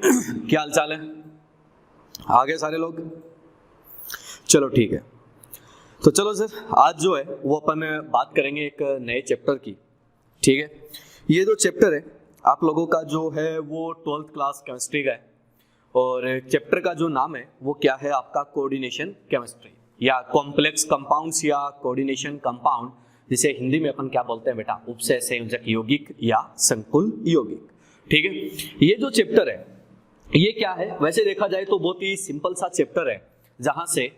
क्या हाल चाल है? आ गए सारे लोग? चलो ठीक है। तो चलो सर, आज जो है वो अपन बात करेंगे एक नए चैप्टर की। ठीक है, ये जो चैप्टर है आप लोगों का जो है वो 12th क्लास केमिस्ट्री का है और चैप्टर का जो नाम है वो क्या है आपका कोऑर्डिनेशन केमिस्ट्री या कॉम्प्लेक्स कंपाउंड्स या कोऑर्डिनेशन कंपाउंड, जिसे हिंदी में अपन क्या बोलते हैं बेटा, उपसय संयोजक यौगिक या संकुल यौगिक। ठीक है, ये जो चैप्टर है ये क्या है, वैसे देखा जाए तो बहुत ही सिंपल सा चैप्टर है जहां से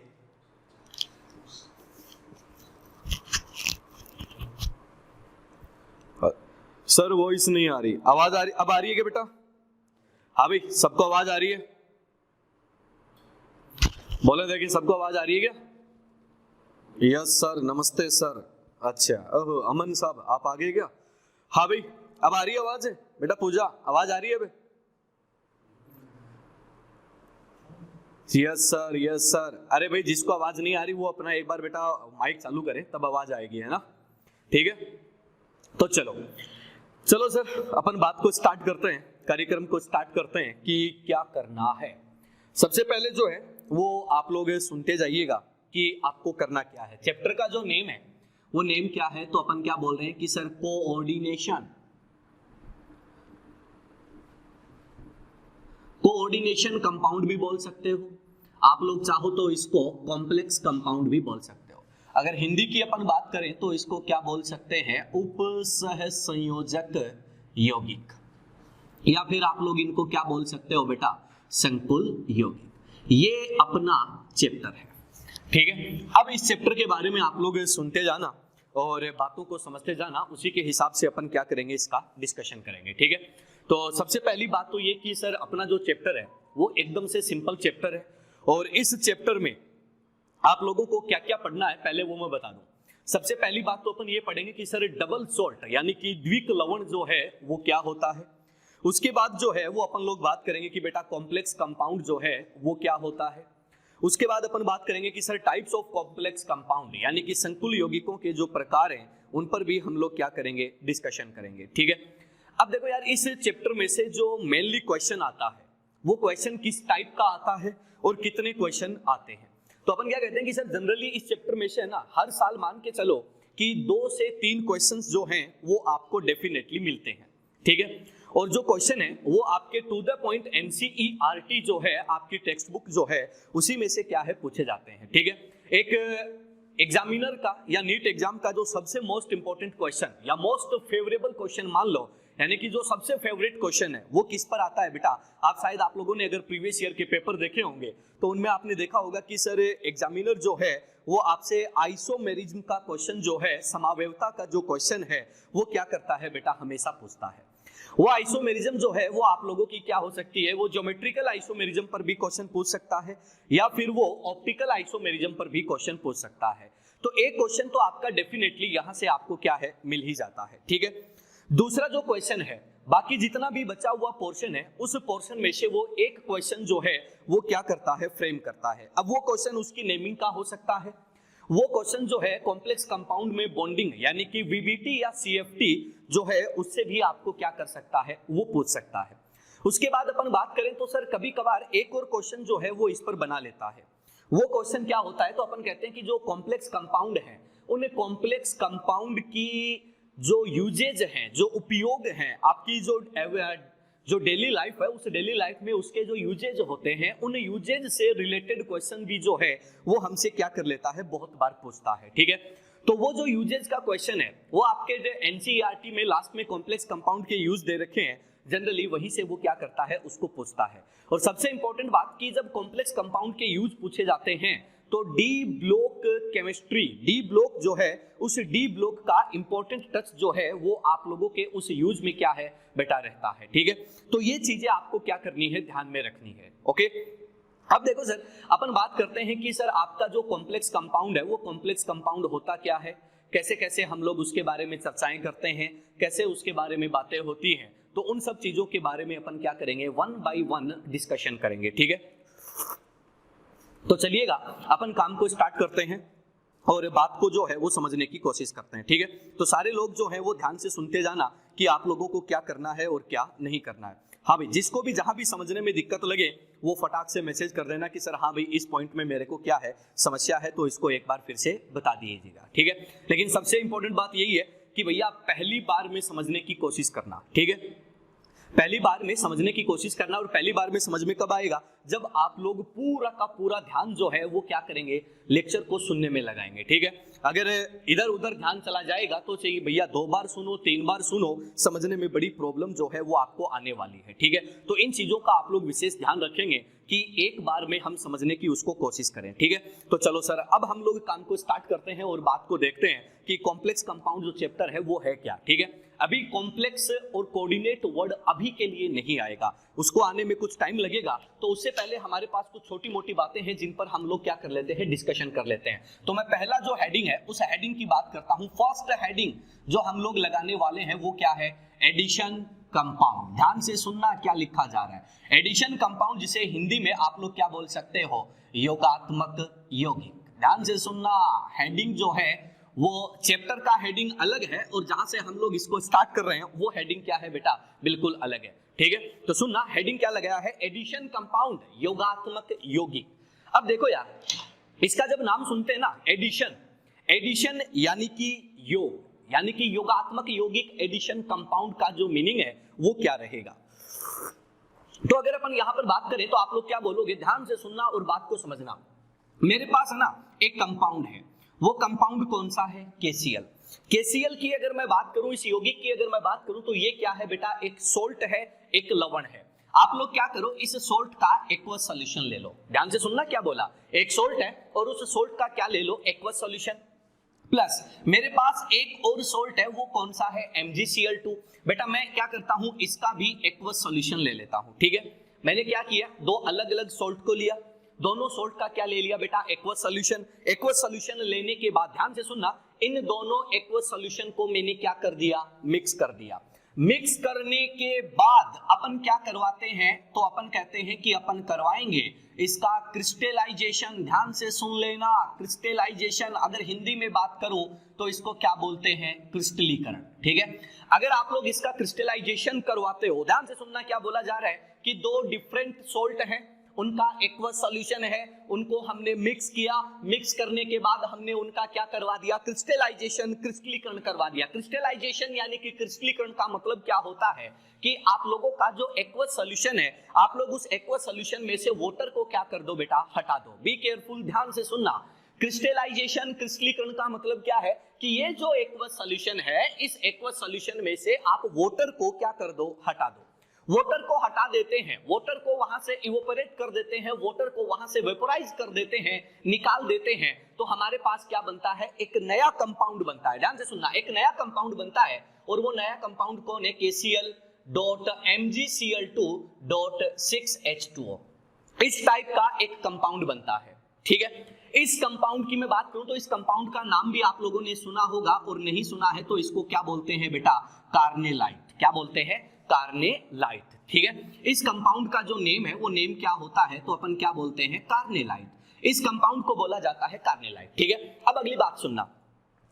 सर वॉइस नहीं आ रही, आवाज आ रही, अब आ रही है क्या बेटा? हाँ भाई, सबको आवाज आ रही है? बोले देखिए, सबको आवाज आ रही है क्या? यस सर, नमस्ते सर। अच्छा, ओहो अमन साहब आप आ गए क्या? हाँ भाई, अब आ रही है आवाज है बेटा? पूजा आवाज आ रही है भाई? Yes sir, yes sir. अरे भाई, जिसको आवाज नहीं आ रही वो अपना एक बार बेटा माइक चालू करे तब आवाज आएगी, है ना? ठीक है, तो चलो सर, अपन बात को स्टार्ट करते हैं, कार्यक्रम को स्टार्ट करते हैं कि क्या करना है। सबसे पहले जो है वो आप लोग सुनते जाइएगा कि आपको करना क्या है। चैप्टर का जो नेम है वो नेम क्या है, तो अपन क्या बोल रहे हैं कि सर कोऑर्डिनेशन कंपाउंड भी बोल सकते हो आप लोग, चाहो तो इसको कॉम्प्लेक्स कंपाउंड भी बोल सकते हो। अगर हिंदी की अपन बात करें तो इसको क्या बोल सकते हैं, उपसह संयोजक यौगिक, या फिर आप लोग इनको क्या बोल सकते हो बेटा, संकुल यौगिक। ये अपना चैप्टर है। ठीक है, अब इस चैप्टर के बारे में आप लोग सुनते जाना और बातों को समझते जाना, उसी के हिसाब से अपन क्या करेंगे, इसका डिस्कशन करेंगे। ठीक है, तो सबसे पहली बात तो ये कि सर अपना जो चैप्टर है वो एकदम से सिंपल चैप्टर है और इस चैप्टर में आप लोगों को क्या क्या पढ़ना है पहले वो मैं बता दूं। सबसे पहली बात तो अपन ये पढ़ेंगे कि सर डबल सॉल्ट यानी कि द्विक लवण जो है वो क्या होता है। उसके बाद जो है वो अपन लोग बात करेंगे कि बेटा कॉम्प्लेक्स कंपाउंड जो है वो क्या होता है। उसके बाद अपन बात करेंगे कि sir types of complex compound यानी कि संकुल यौगिकों के जो प्रकार हैं उन पर भी हम लोग क्या करेंगे, डिस्कशन करेंगे। ठीक है, अब देखो यार, इस चैप्टर में से जो मेनली क्वेश्चन आता है वो क्वेश्चन किस टाइप का आता है और कितने क्वेश्चन आते हैं। तो अपन क्या कहते हैं कि सर जनरली इस चैप्टर में से ना हर साल मान के चलो कि 2 से 3 क्वेश्चंस जो हैं वो आपको डेफिनेटली मिलते हैं। ठीक है, और जो क्वेश्चन है वो आपके टू द पॉइंट एनसीईआरटी जो है आपकी टेक्स्ट बुक जो है उसी में से क्या है पूछे जाते हैं। ठीक है, एक एग्जामिनर का या नीट एग्जाम का जो सबसे मोस्ट इंपॉर्टेंट क्वेश्चन या मोस्ट फेवरेबल क्वेश्चन मान लो, यानी कि जो सबसे फेवरेट क्वेश्चन है वो किस पर आता है बेटा, आप लोगों ने अगर प्रीवियस ईयर के पेपर देखे होंगे तो उनमें आपने देखा होगा कि सर एग्जामिनर जो है वो आपसे आइसोमेरिज्म का क्वेश्चन जो है, समावयवता का जो क्वेश्चन है वो क्या करता है बेटा, हमेशा पूछता है। वो आइसोमेरिज्म जो है वो आप लोगों की क्या हो सकती है, वो ज्योमेट्रिकल आइसोमेरिज्म पर भी क्वेश्चन पूछ सकता है या फिर वो ऑप्टिकल आइसोमेरिज्म पर भी क्वेश्चन पूछ सकता है। तो एक क्वेश्चन तो आपका डेफिनेटली यहां से आपको क्या है, मिल ही जाता है। ठीक है, दूसरा जो क्वेश्चन है, बाकी जितना भी बचा हुआ पोर्शन है उस पोर्शन में से वो एक क्वेश्चन जो है वो क्या करता है, फ्रेम करता है। अब वो क्वेश्चन उसकी नेमिंग का हो सकता है, वो क्वेश्चन जो है कॉम्प्लेक्स कंपाउंड में बॉन्डिंग यानी कि वीबीटी या सीएफटी जो है उससे भी आपको क्या कर सकता है, वो पूछ सकता है। उसके बाद अपन बात करें तो सर कभी कभार एक और क्वेश्चन जो है वो इस पर बना लेता है। वो क्वेश्चन क्या होता है, तो अपन कहते हैं कि जो कॉम्प्लेक्स कंपाउंड है उन कॉम्प्लेक्स कंपाउंड की जो यूजेज हैं, जो उपयोग हैं, आपकी जो डेली लाइफ है उस डेली लाइफ में उसके जो यूजेज होते हैं उन यूजेज से रिलेटेड क्वेश्चन भी जो है वो हमसे क्या कर लेता है, बहुत बार पूछता है। ठीक है, तो वो जो यूजेज का क्वेश्चन है वो आपके जो एनसीईआरटी में लास्ट में कॉम्प्लेक्स कंपाउंड के यूज दे रखे हैं, जनरली वहीं से वो क्या करता है, उसको पूछता है। और सबसे इंपॉर्टेंट बात की जब कॉम्प्लेक्स कंपाउंड के यूज पूछे जाते हैं तो D block chemistry, D block जो है उस डी ब्लॉक का इंपॉर्टेंट टच जो है वो आप लोगों के उस यूज में क्या है बेटा, रहता है। ठीक है, तो ये चीजें आपको क्या करनी है, ध्यान में रखनी है। ओके, अब देखो सर, अपन बात करते हैं कि सर आपका जो कॉम्प्लेक्स कंपाउंड है वो कॉम्प्लेक्स कंपाउंड होता क्या है, कैसे कैसे हम लोग उसके बारे में चर्चाएं करते हैं, कैसे उसके बारे में बातें होती हैं, तो उन सब चीजों के बारे में अपन क्या करेंगे, 1 बाय 1 डिस्कशन करेंगे। ठीक है, तो चलिएगा अपन काम को स्टार्ट करते हैं और बात को जो है वो समझने की कोशिश करते हैं। ठीक है, तो सारे लोग जो है वो ध्यान से सुनते जाना कि आप लोगों को क्या करना है और क्या नहीं करना है। हाँ भाई, जिसको भी जहां भी समझने में दिक्कत लगे वो फटाक से मैसेज कर देना कि सर हाँ भाई इस पॉइंट में मेरे को क्या है समस्या है, तो इसको एक बार फिर से बता दीजिएगा, ठीक है। लेकिन सबसे इंपॉर्टेंट बात यही है कि भैया पहली बार में समझने की कोशिश करना, ठीक है। पहली बार में समझने की कोशिश करना, और पहली बार में समझ में कब आएगा, जब आप लोग पूरा का पूरा ध्यान जो है वो क्या करेंगे, लेक्चर को सुनने में लगाएंगे, ठीक है। अगर इधर उधर ध्यान चला जाएगा तो चाहिए भैया 2 बार सुनो 3 बार सुनो, समझने में बड़ी प्रॉब्लम जो है वो आपको आने वाली है, ठीक है। तो इन चीजों का आप लोग विशेष ध्यान रखेंगे कि एक बार में हम समझने की उसको कोशिश करें, ठीक है। तो चलो सर, अब हम लोग काम को स्टार्ट करते हैं और बात को देखते हैं कि कॉम्प्लेक्स कंपाउंड जो चैप्टर है वो है क्या, ठीक है। अभी कॉम्प्लेक्स और कोऑर्डिनेट वर्ड अभी के लिए नहीं आएगा, उसको आने में कुछ टाइम लगेगा। तो उससे पहले हमारे पास कुछ छोटी मोटी बातें हैं जिन पर हम लोग क्या कर लेते हैं, डिस्कशन कर लेते हैं। तो मैं पहला जो हेडिंग है उस हेडिंग की बात करता हूं। फर्स्ट हेडिंग जो हम लोग लगाने वाले हैं वो क्या है, एडिशन कंपाउंड। ध्यान से सुनना क्या लिखा जा रहा है, एडिशन कंपाउंड, जिसे हिंदी में आप लोग क्या बोल सकते हो, योगात्मक यौगिक। ध्यान से सुनना, हेडिंग जो है वो चैप्टर का हेडिंग अलग है और जहां से हम लोग इसको स्टार्ट कर रहे हैं वो हेडिंग क्या है बेटा, बिल्कुल अलग है, ठीक है। तो सुनना, हेडिंग क्या लगाया है, एडिशन कंपाउंड, योगात्मक यौगिक। अब देखो यार, इसका जब नाम सुनते हैं ना, एडिशन, एडिशन यानी कि योग, यानी कि योगात्मक यौगिक, एडिशन कंपाउंड का जो मीनिंग है वो क्या रहेगा। तो अगर अपन यहां पर बात करें तो आप लोग क्या बोलोगे, ध्यान से सुनना और बात को समझना। मेरे पास है ना एक कंपाउंड है, वो कंपाउंड कौन सा है, KCl। KCl की अगर मैं बात करूं, इस यौगिक की अगर मैं बात करूं तो ये क्या है बेटा, एक सोल्ट है, एक लवण है। आप लोग क्या करो, इस सोल्ट का एक्वस सॉल्यूशन ले लो। ध्यान से सुनना, क्या बोला, एक सोल्ट है और उस सोल्ट का क्या ले लो, एक्वस सॉल्यूशन। प्लस मेरे पास एक और सोल्ट है, वो कौन सा है, MgCl2। बेटा मैं क्या करता हूं, इसका भी एक्वस सॉल्यूशन ले लेता हूं, ठीक है। मैंने क्या किया, दो अलग अलग सोल्ट को लिया, दोनों सोल्ट का क्या ले लिया बेटा, एक्वस सॉल्यूशन। एक्वस सॉल्यूशन लेने के बाद ध्यान से सुनना, इन दोनों एक्वस सॉल्यूशन को मैंने क्या कर दिया, मिक्स कर दिया। मिक्स करने के बाद अपन क्या करवाते हैं, तो अपन कहते हैं कि अपन करवाएंगे इसका क्रिस्टलाइजेशन। ध्यान से सुन लेना, क्रिस्टलाइजेशन, अगर हिंदी में बात करूं तो इसको क्या बोलते हैं, क्रिस्टलीकरण, ठीक है। अगर आप लोग इसका क्रिस्टलाइजेशन करवाते हो, ध्यान से सुनना, क्या बोला जा रहा है कि दो डिफरेंट सोल्ट हैं, उनका एक्वस सॉल्यूशन है, उनको हमने मिक्स किया, मिक्स करने के बाद हमने उनका क्या करवा दिया, क्रिस्टलाइजेशन, क्रिस्टलीकरण करवा दिया। क्रिस्टलाइजेशन यानी कि क्रिस्टलीकरण का मतलब क्या होता है कि आप लोगों का जो एक्वस सॉल्यूशन है, आप लोग उस एक्वस सॉल्यूशन में से वाटर को क्या कर दो बेटा, हटा दो। बी केयरफुल, ध्यान से सुनना, क्रिस्टलाइजेशन, क्रिस्टलीकरण का मतलब क्या है कि ये जो एक्वस सॉल्यूशन है, इस एक्वस सॉल्यूशन में से आप वाटर को क्या कर दो, हटा दो। वाटर को हटा देते हैं, वाटर को वहां से इवोपरेट कर देते हैं, वाटर को वहां से वेपोराइज कर देते हैं, निकाल देते हैं, तो हमारे पास क्या बनता है, एक नया कंपाउंड बनता है। ध्यान से सुनना, एक नया कंपाउंड बनता है, और वो नया कंपाउंड कौन है, KCl.MgCl2.6H2O। इस टाइप का एक कंपाउंड बनता है, ठीक है। इस कंपाउंड की मैं बात करूं तो इस कंपाउंड का नाम भी आप लोगों ने सुना होगा, और नहीं सुना है तो इसको क्या बोलते हैं बेटा, कार्नेलाइट। क्या बोलते हैं, कार्नेलाइट, ठीक है। इस कंपाउंड का जो नेम है वो नेम क्या होता है, तो अपन क्या बोलते हैं, कार्नेलाइट। इस कंपाउंड को बोला जाता है कार्नेलाइट, ठीक है। अब अगली बात सुनना,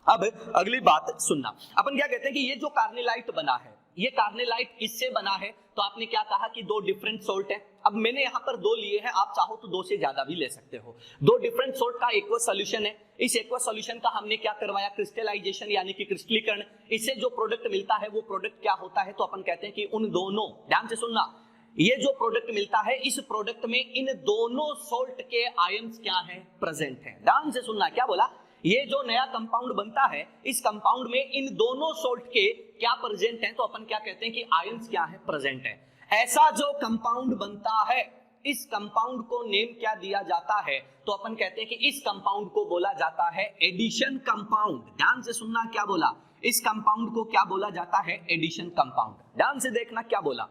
अब अगली बात सुनना, अपन क्या कहते हैं कि ये जो कार्नेलाइट बना है, ये कार्नेलाइट किससे बना है, तो आपने क्या कहा कि दो डिफरेंट सोल्ट है। अब मैंने यहां पर दो लिए हैं, आप चाहो तो दो से ज्यादा भी ले सकते हो। दो डिफरेंट सोल्ट का एक्वस सॉल्यूशन है, इस एक्वस सॉल्यूशन का हमने क्या करवाया, क्रिस्टलाइजेशन यानी कि क्रिस्टलीकरण। इससे जो प्रोडक्ट मिलता है वो प्रोडक्ट क्या होता है, तो अपन कहते हैं कि उन दोनों, ध्यान से सुनना, ये जो प्रोडक्ट मिलता है, इस प्रोडक्ट में इन दोनों सोल्ट के आयंस क्या है, प्रेजेंट है। ध्यान से सुनना, क्या बोला, ये जो नया कंपाउंड बनता है, इस कंपाउंड में इन दोनों सोल्ट के क्या प्रेजेंट हैं, तो अपन क्या कहते हैं कि आयंस क्या है, प्रेजेंट है। ऐसा जो कंपाउंड बनता है, इस कंपाउंड को नेम क्या दिया जाता है, तो अपन कहते हैं कि इस कंपाउंड को बोला जाता है एडिशन कंपाउंड। ध्यान से सुनना, क्या बोला, इस कंपाउंड को क्या बोला जाता है, एडिशन कंपाउंड। ध्यान से देखना, क्या बोला,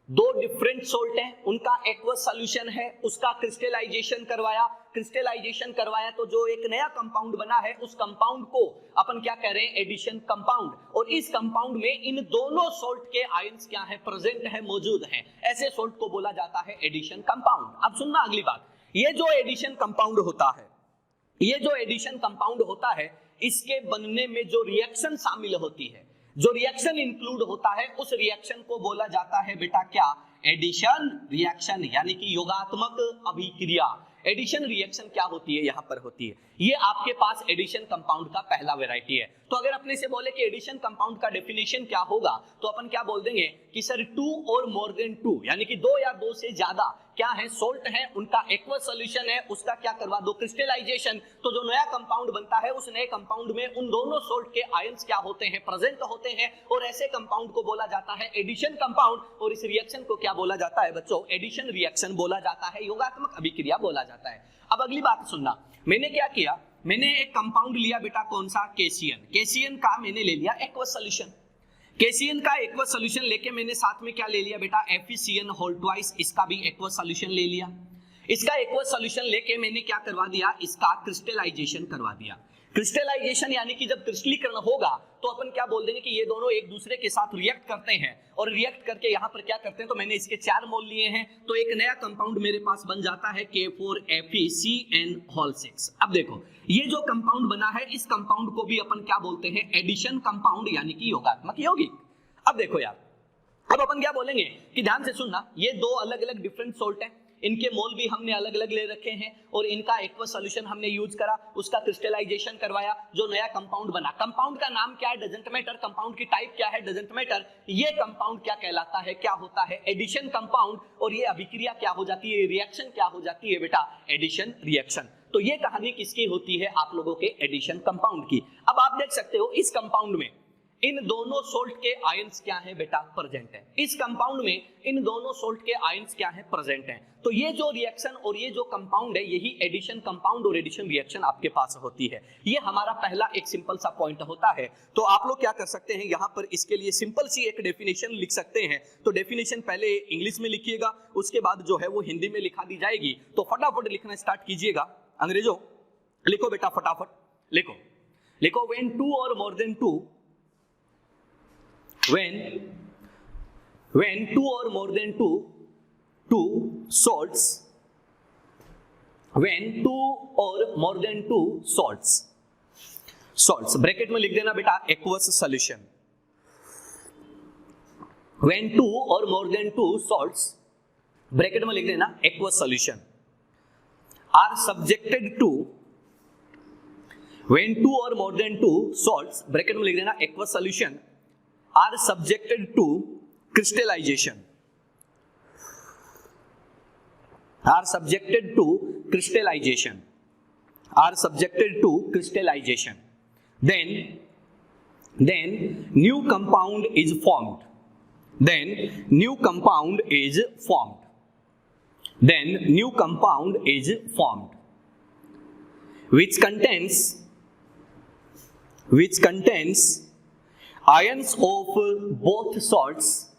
दो डिफरेंट सोल्ट हैं, उनका एक्वस सॉल्यूशन है, उसका क्रिस्टलाइजेशन करवाया, क्रिस्टलाइजेशन करवाया तो जो एक नया कंपाउंड बना है, उस कंपाउंड को अपन क्या कह रहे हैं, एडिशन कंपाउंड। और इस कंपाउंड में इन दोनों सोल्ट के आयंस क्या है, प्रेजेंट है, मौजूद हैं, ऐसे सोल्ट को बोला जाता है एडिशन कंपाउंड। अब सुनना अगली बात, ये जो एडिशन कंपाउंड होता है, ये जो एडिशन कंपाउंड होता है, इसके बनने में जो रिएक्शन शामिल होती है, जो रिएक्शन इंक्लूड होता है, उस रिएक्शन को बोला जाता है बेटा क्या, एडिशन रिएक्शन यानी कि योगात्मक अभिक्रिया। एडिशन रिएक्शन क्या होती है, यहां पर होती है, ये आपके पास एडिशन कंपाउंड का पहला वैरायटी है। तो अगर अपने से बोले कि एडिशन कंपाउंड का डेफिनेशन क्या होगा, तो अपन क्या बोल देंगे कि सर 2 और मोर देन 2 यानी कि 2 या 2 से ज्यादा क्या है, सोल्ट है, उनका एक्वस सॉल्यूशन है, उसका क्या करवा दो, क्रिस्टलाइजेशन। तो जो नया कंपाउंड बनता है उस नए कंपाउंड में उन दोनों सोल्ट के आयंस क्या होते हैं, प्रेजेंट होते हैं, और ऐसे कंपाउंड को बोला जाता है एडिशन कंपाउंड। और इस रिएक्शन को क्या बोला जाता है बच्चों, एडिशन रिएक्शन बोला जाता है, योगात्मक अभिक्रिया बोला जाता है। अब अगली बात सुनना, मैंने क्या किया, मैंने एक कंपाउंड लिया बेटा, कौन सा, केसीएन। केसीएन का मैंने ले लिया एक्वस सॉल्यूशन। केसीएन का एक्वस सॉल्यूशन लेके मैंने साथ में क्या ले लिया बेटा, FeCN होल ट्वाइस, इसका भी एक्वस सॉल्यूशन ले लिया। इसका एक्वस सॉल्यूशन लेके मैंने क्या करवा दिया, इसका क्रिस्टलाइजेशन करवा दिया। क्रिस्टलाइजेशन यानी कि जब क्रिस्टलीकरण होगा तो अपन क्या बोल देंगे कि ये दोनों एक दूसरे के साथ रिएक्ट करते हैं, और रिएक्ट करके यहां पर क्या करते हैं, तो मैंने इसके 4 मोल लिए हैं, तो एक नया कंपाउंड मेरे पास बन जाता है K4FeCN होल 6। अब देखो ये जो कंपाउंड बना है, इस कंपाउंड को भी अपन क्या बोलते हैं, एडिशन कंपाउंड यानी कि योगात्मक यौगिक। अब देखो यार, अब अपन क्या बोलेंगे कि ध्यान से सुनना, ये 2 अलग अलग डिफरेंट सोल्ट हैं, इनके मोल भी हमने अलग अलग ले रखे हैं, और इनका एक्वस सॉल्यूशन हमने यूज करा, उसका क्रिस्टलाइजेशन करवाया, जो नया कंपाउंड बना। कंपाउंड का नाम क्या है, डजंट मैटर, कंपाउंड की टाइप क्या है, डजंट मैटर। ये कंपाउंड क्या कहलाता है, क्या होता है, एडिशन कंपाउंड। और ये अभिक्रिया क्या हो जाती है, रिएक्शन क्या हो जाती है बेटा, एडिशन रिएक्शन। तो ये कहानी किसकी होती है, आप लोगों के एडिशन कंपाउंड की। अब आप देख सकते हो इस कंपाउंड में इन दोनों सोल्ट के आयंस क्या है बेटा, प्रेजेंट है। इस कंपाउंड में इन दोनों सोल्ट के आयंस क्या है, प्रेजेंट है। तो ये जो रिएक्शन और ये जो कंपाउंड है, यही एडिशन कंपाउंड और एडिशन रिएक्शन आपके पास होती है। ये हमारा पहला एक सिंपल सा पॉइंट होता है। तो आप लोग क्या कर सकते हैं, यहां पर इसके लिए सिंपल सी एक डेफिनेशन लिख सकते हैं। तो डेफिनेशन पहले इंग्लिश में लिखिएगा, उसके बाद जो है वो हिंदी में लिखा दी जाएगी। तो फटाफट लिखना स्टार्ट कीजिएगा। अंग्रेजों लिखो बेटा, फटाफट लिखो, लिखो व्हेन 2 और more than 2, when 2 or more than 2 salts, when 2 or more than 2 salts bracket में लिख देना बेटा, aqueous solution. when 2 or more than 2 salts bracket में लिख देना, aqueous solution are subjected to, when 2 or more than 2 salts bracket में लिख देना, aqueous solution are subjected to crystallization, are subjected to crystallization, are subjected to crystallization, then new compound is formed, then new compound is formed, then new compound is formed, which contains ions of both salts,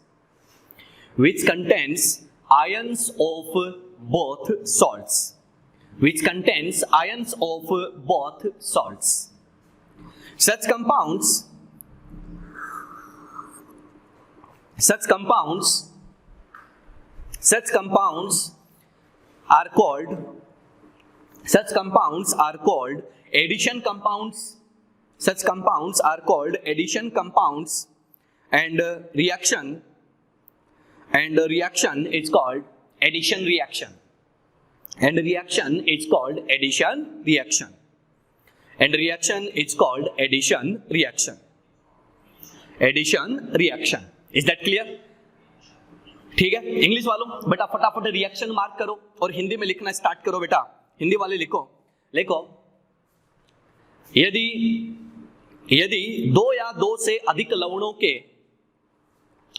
which contains ions of both salts, which contains ions of both salts. Such compounds are called addition compounds. Such compounds are called addition compounds, and reaction is called addition reaction, and reaction is called addition reaction, and reaction is called addition reaction. Addition reaction, is that clear? ठीक है, English वालों बेटा फटाफट reaction mark करो और हिंदी में लिखना start करो बेटा। हिंदी वाले लिखो, यदि 2 या 2 से अधिक लवणों के,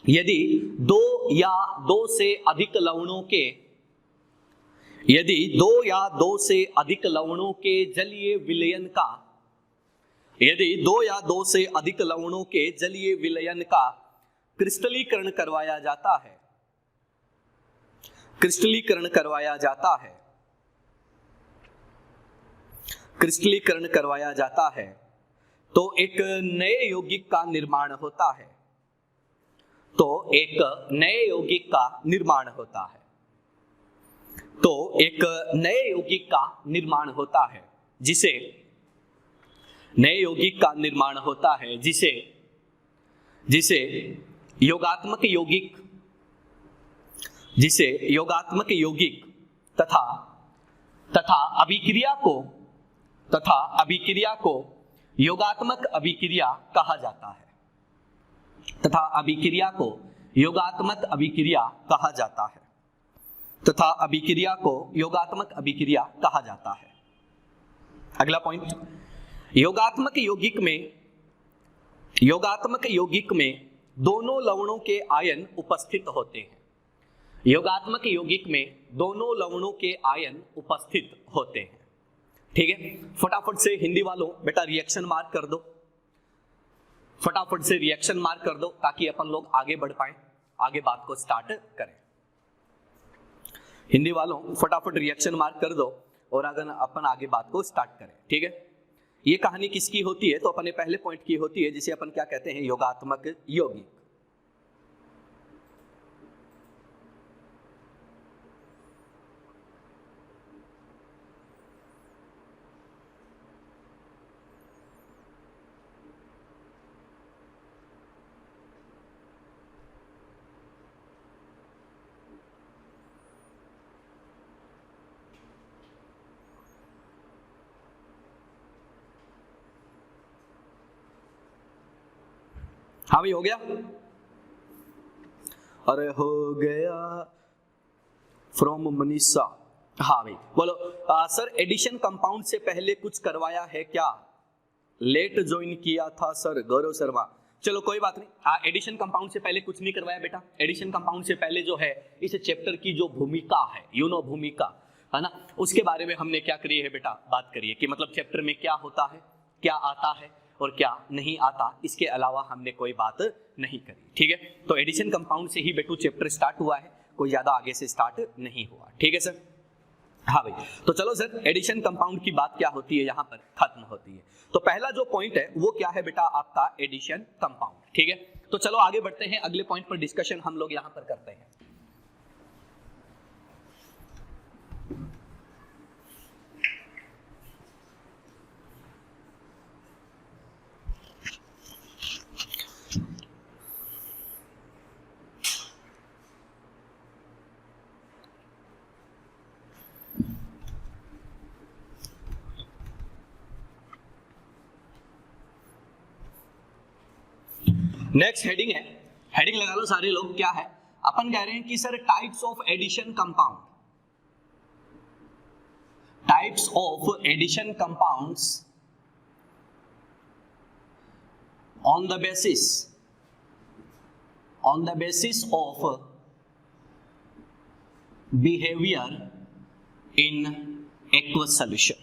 यदि 2 या 2 से अधिक लवणों के, यदि 2 या 2 से अधिक लवणों के जलीय विलयन का, यदि 2 या 2 से अधिक लवणों के जलीय विलयन का क्रिस्टलीकरण करवाया जाता है, क्रिस्टलीकरण करवाया जाता है, क्रिस्टलीकरण करवाया जाता है, तो एक नए यौगिक का निर्माण होता है, तो एक नए यौगिक का निर्माण होता है, तो एक नए यौगिक का निर्माण होता है, जिसे नए यौगिक का निर्माण होता है, जिसे योगात्मक यौगिक जिसे योगात्मक यौगिक तथा अभिक्रिया को योगात्मक अभिक्रिया कहा जाता है, तथा अभिक्रिया को योगात्मक अभिक्रिया कहा जाता है, तथा अभिक्रिया को योगात्मक अभिक्रिया कहा जाता है। अगला पॉइंट, योगात्मक यौगिक में दोनों लवणों के आयन उपस्थित होते हैं। योगात्मक यौगिक में दोनों लवणों के आयन उपस्थित होते हैं। ठीक है, फटाफट से हिंदी वालों बेटा रिएक्शन मार्क कर दो, फटाफट से रिएक्शन मार्क कर दो ताकि अपन लोग आगे बढ़ पाए, आगे बात को स्टार्ट करें। हिंदी वालों फटाफट रिएक्शन मार्क कर दो और अगर अपन आगे बात को स्टार्ट करें। ठीक है, ये कहानी किसकी होती है? तो अपने पहले पॉइंट की होती है जिसे अपन क्या कहते हैं, योगात्मक यौगिक। हाँ भाई हो गया, अरे हो गया फ्रॉम मनीषा। हाँ भाई बोलो सर एडिशन कंपाउंड से पहले कुछ करवाया है क्या? लेट ज्वाइन किया था सर, गौरव शर्मा। चलो कोई बात नहीं, एडिशन कंपाउंड से पहले कुछ नहीं करवाया बेटा। एडिशन कंपाउंड से पहले जो है इस चैप्टर की जो भूमिका है, भूमिका है ना, उसके बारे में हमने क्या करी है बेटा, बात करिए कि मतलब चैप्टर में क्या होता है, क्या आता है और क्या नहीं आता। इसके अलावा हमने कोई बात नहीं करी। ठीक है, तो एडिशन कंपाउंड से ही बेटू चैप्टर स्टार्ट हुआ है, कोई ज्यादा आगे से स्टार्ट नहीं हुआ। ठीक है सर, हाँ भाई, तो चलो सर एडिशन कंपाउंड की बात क्या होती है यहाँ पर खत्म होती है। तो पहला जो पॉइंट है वो क्या है बेटा आपका, एडिशन कंपाउंड। ठीक है, तो चलो आगे बढ़ते हैं, अगले पॉइंट पर डिस्कशन हम लोग यहाँ पर करते हैं। नेक्स्ट हेडिंग है, हेडिंग लगा लो सारे लोग। क्या है, अपन कह रहे हैं कि sir types of addition compound, types of addition compounds on the basis of behaviour in aqueous solution.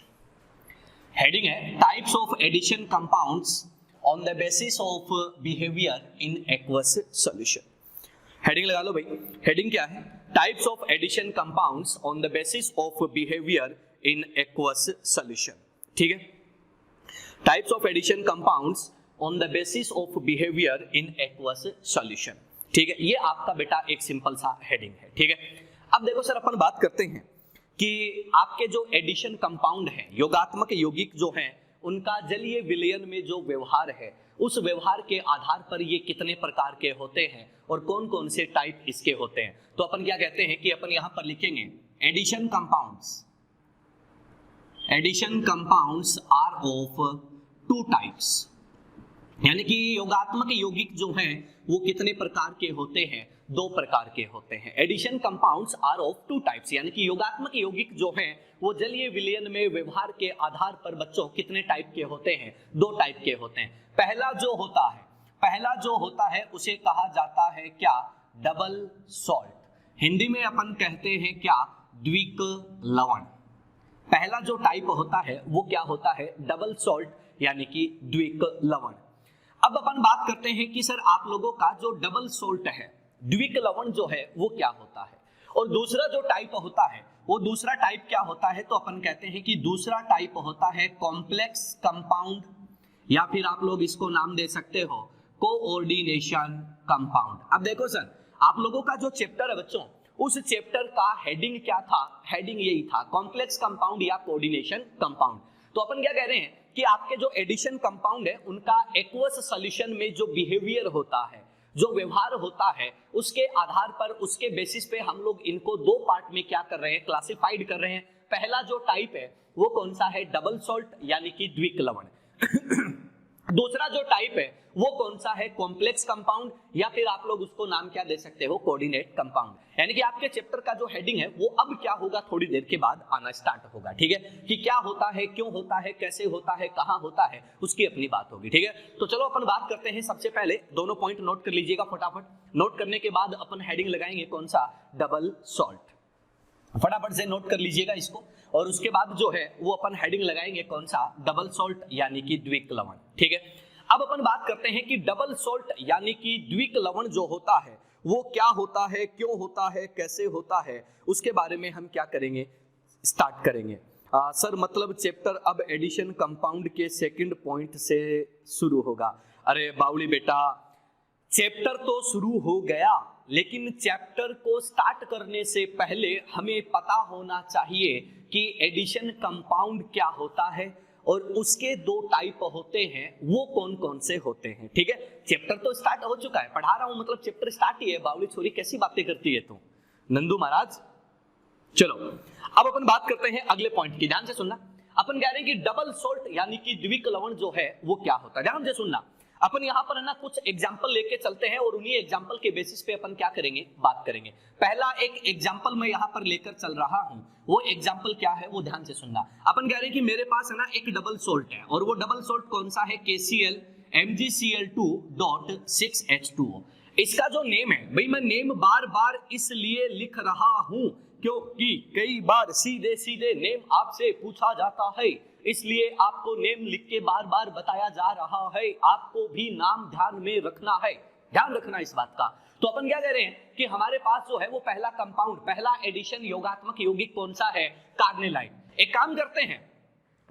Heading है types of addition compounds on the basis of behavior in aqueous solution। Heading लगा लो भाई, heading क्या है, types of addition compounds on the basis of behaviour in aqueous solution. ठीक है, types of addition compounds on the basis of behaviour in aqueous solution. ठीक है, ये आपका बेटा एक सिंपल सा हेडिंग है। ठीक है, अब देखो सर अपन बात करते हैं कि आपके जो एडिशन कंपाउंड है, योगात्मक यौगिक जो है, उनका जलीय विलयन में जो व्यवहार है, उस व्यवहार के आधार पर ये कितने प्रकार के होते हैं और कौन कौन से टाइप इसके होते हैं। तो अपन क्या कहते हैं कि अपन यहां पर लिखेंगे addition compounds are of two types, यानी कि योगात्मक यौगिक जो हैं वो कितने प्रकार के होते हैं, दो प्रकार के होते हैं। Addition compounds are of two types, यानी कि योगात्मक यौगिक जो हैं वो जलीय विलयन में व्यवहार के आधार पर बच्चों कितने टाइप के होते हैं, दो टाइप के होते हैं। पहला जो होता है उसे कहा जाता है क्या, डबल सॉल्ट। हिंदी में अपन कहते हैं क्या, द्विक लवण। पहला जो टाइप होता है वो क्या होता है, डबल सॉल्ट, यानी कि द्विक लवण। अब अपन बात करते हैं कि सर आप लोगों का जो डबल सॉल्ट है, द्विक लवण जो है वो क्या होता है, और दूसरा जो टाइप होता है वो दूसरा टाइप क्या होता है। तो अपन कहते हैं कि दूसरा टाइप होता है कॉम्प्लेक्स कंपाउंड, या फिर आप लोग इसको नाम दे सकते हो कोऑर्डिनेशन कंपाउंड। अब देखो सर आप लोगों का जो चैप्टर है बच्चों, उस चैप्टर का हेडिंग क्या था, हेडिंग यही था कॉम्प्लेक्स कंपाउंड या कोऑर्डिनेशन कंपाउंड। तो अपन क्या कह रहे हैं कि आपके जो एडिशन कंपाउंड है उनका एक्वस सॉल्यूशन में जो बिहेवियर होता है जो व्यवहार होता है उसके आधार पर, उसके बेसिस पे हम लोग इनको दो पार्ट में क्या कर रहे हैं, क्लासिफाइड कर रहे हैं। पहला जो टाइप है वो कौन सा है, डबल सॉल्ट यानी कि द्विक लवण। दूसरा जो टाइप है वो कौन सा है, कॉम्प्लेक्स कंपाउंड, या फिर आप लोग उसको नाम क्या दे सकते हो, कोऑर्डिनेट कंपाउंड। यानी कि आपके चैप्टर का जो हेडिंग है वो अब क्या होगा, थोड़ी देर के बाद आना स्टार्ट होगा, ठीक है, कि क्या होता है, क्यों होता है, कैसे होता है, कहां होता है, उसकी अपनी बात होगी, ठीक है। तो चलो अपन बात करते हैं। सबसे पहले दोनों पॉइंट नोट कर लीजिएगा फटाफट। नोट करने के बाद अपन हेडिंग लगाएंगे कौन सा, डबल सॉल्ट। फटाफट से नोट कर लीजिएगा इसको। और उसके बाद जो है वो अपन हेडिंग लगाएंगे कौन सा, डबल सॉल्ट यानी कि द्विक लवण, ठीक है। अब अपन बात करते हैं कि डबल सॉल्ट यानी कि द्विक लवण जो होता है वो क्या होता है, क्यों होता है, कैसे होता है, उसके बारे में हम क्या करेंगे, स्टार्ट करेंगे। सर मतलब चैप्टर अब एडिशन कंपाउंड के सेकंड पॉइंट से शुरू होगा। अरे बावली बेटा, चैप्टर तो शुरू हो गया, लेकिन चैप्टर को स्टार्ट करने से पहले हमें पता होना चाहिए कि एडिशन कंपाउंड क्या होता है और उसके दो टाइप होते हैं, वो कौन कौन से होते हैं, ठीक है। चैप्टर तो स्टार्ट हो चुका है, पढ़ा रहा हूं मतलब चैप्टर स्टार्ट ही है। बावली छोरी कैसी बातें करती है तू, नंदू महाराज। चलो अब अपन बात करते हैं अगले पॉइंट की, ध्यान से सुनना। अपन कह रहे हैं कि डबल सॉल्ट यानी कि द्विक लवण जो है वो क्या होता है, ध्यान से सुनना। अपन यहाँ पर है ना कुछ एग्जाम्पल लेके चलते हैं और उन्हीं एग्जाम्पल के बेसिस पे अपन क्या करेंगे, बात करेंगे। पहला एक एग्जाम्पल मैं यहाँ पर लेकर चल रहा हूँ, वो एग्जाम्पल क्या है वो ध्यान से सुनना। अपन कह रहे हैं कि मेरे पास है ना एक डबल सॉल्ट है और वो डबल सॉल्ट कौन सा है, KCl MgCl2.6H2O। इसका जो नेम है भाई, मैं नेम बार बार इसलिए लिख रहा हूं क्योंकि कई बार सीधे सीधे नेम आपसे पूछा जाता है, इसलिए आपको नेम लिख के बार बार बताया जा रहा है। आपको भी नाम ध्यान में रखना है, ध्यान रखना इस बात का। तो अपन क्या कह रहे हैं कि हमारे पास जो है वो पहला कंपाउंड, पहला एडिशन योगात्मक यौगिक कौन सा है, कार्नेलाइट। एक काम करते हैं,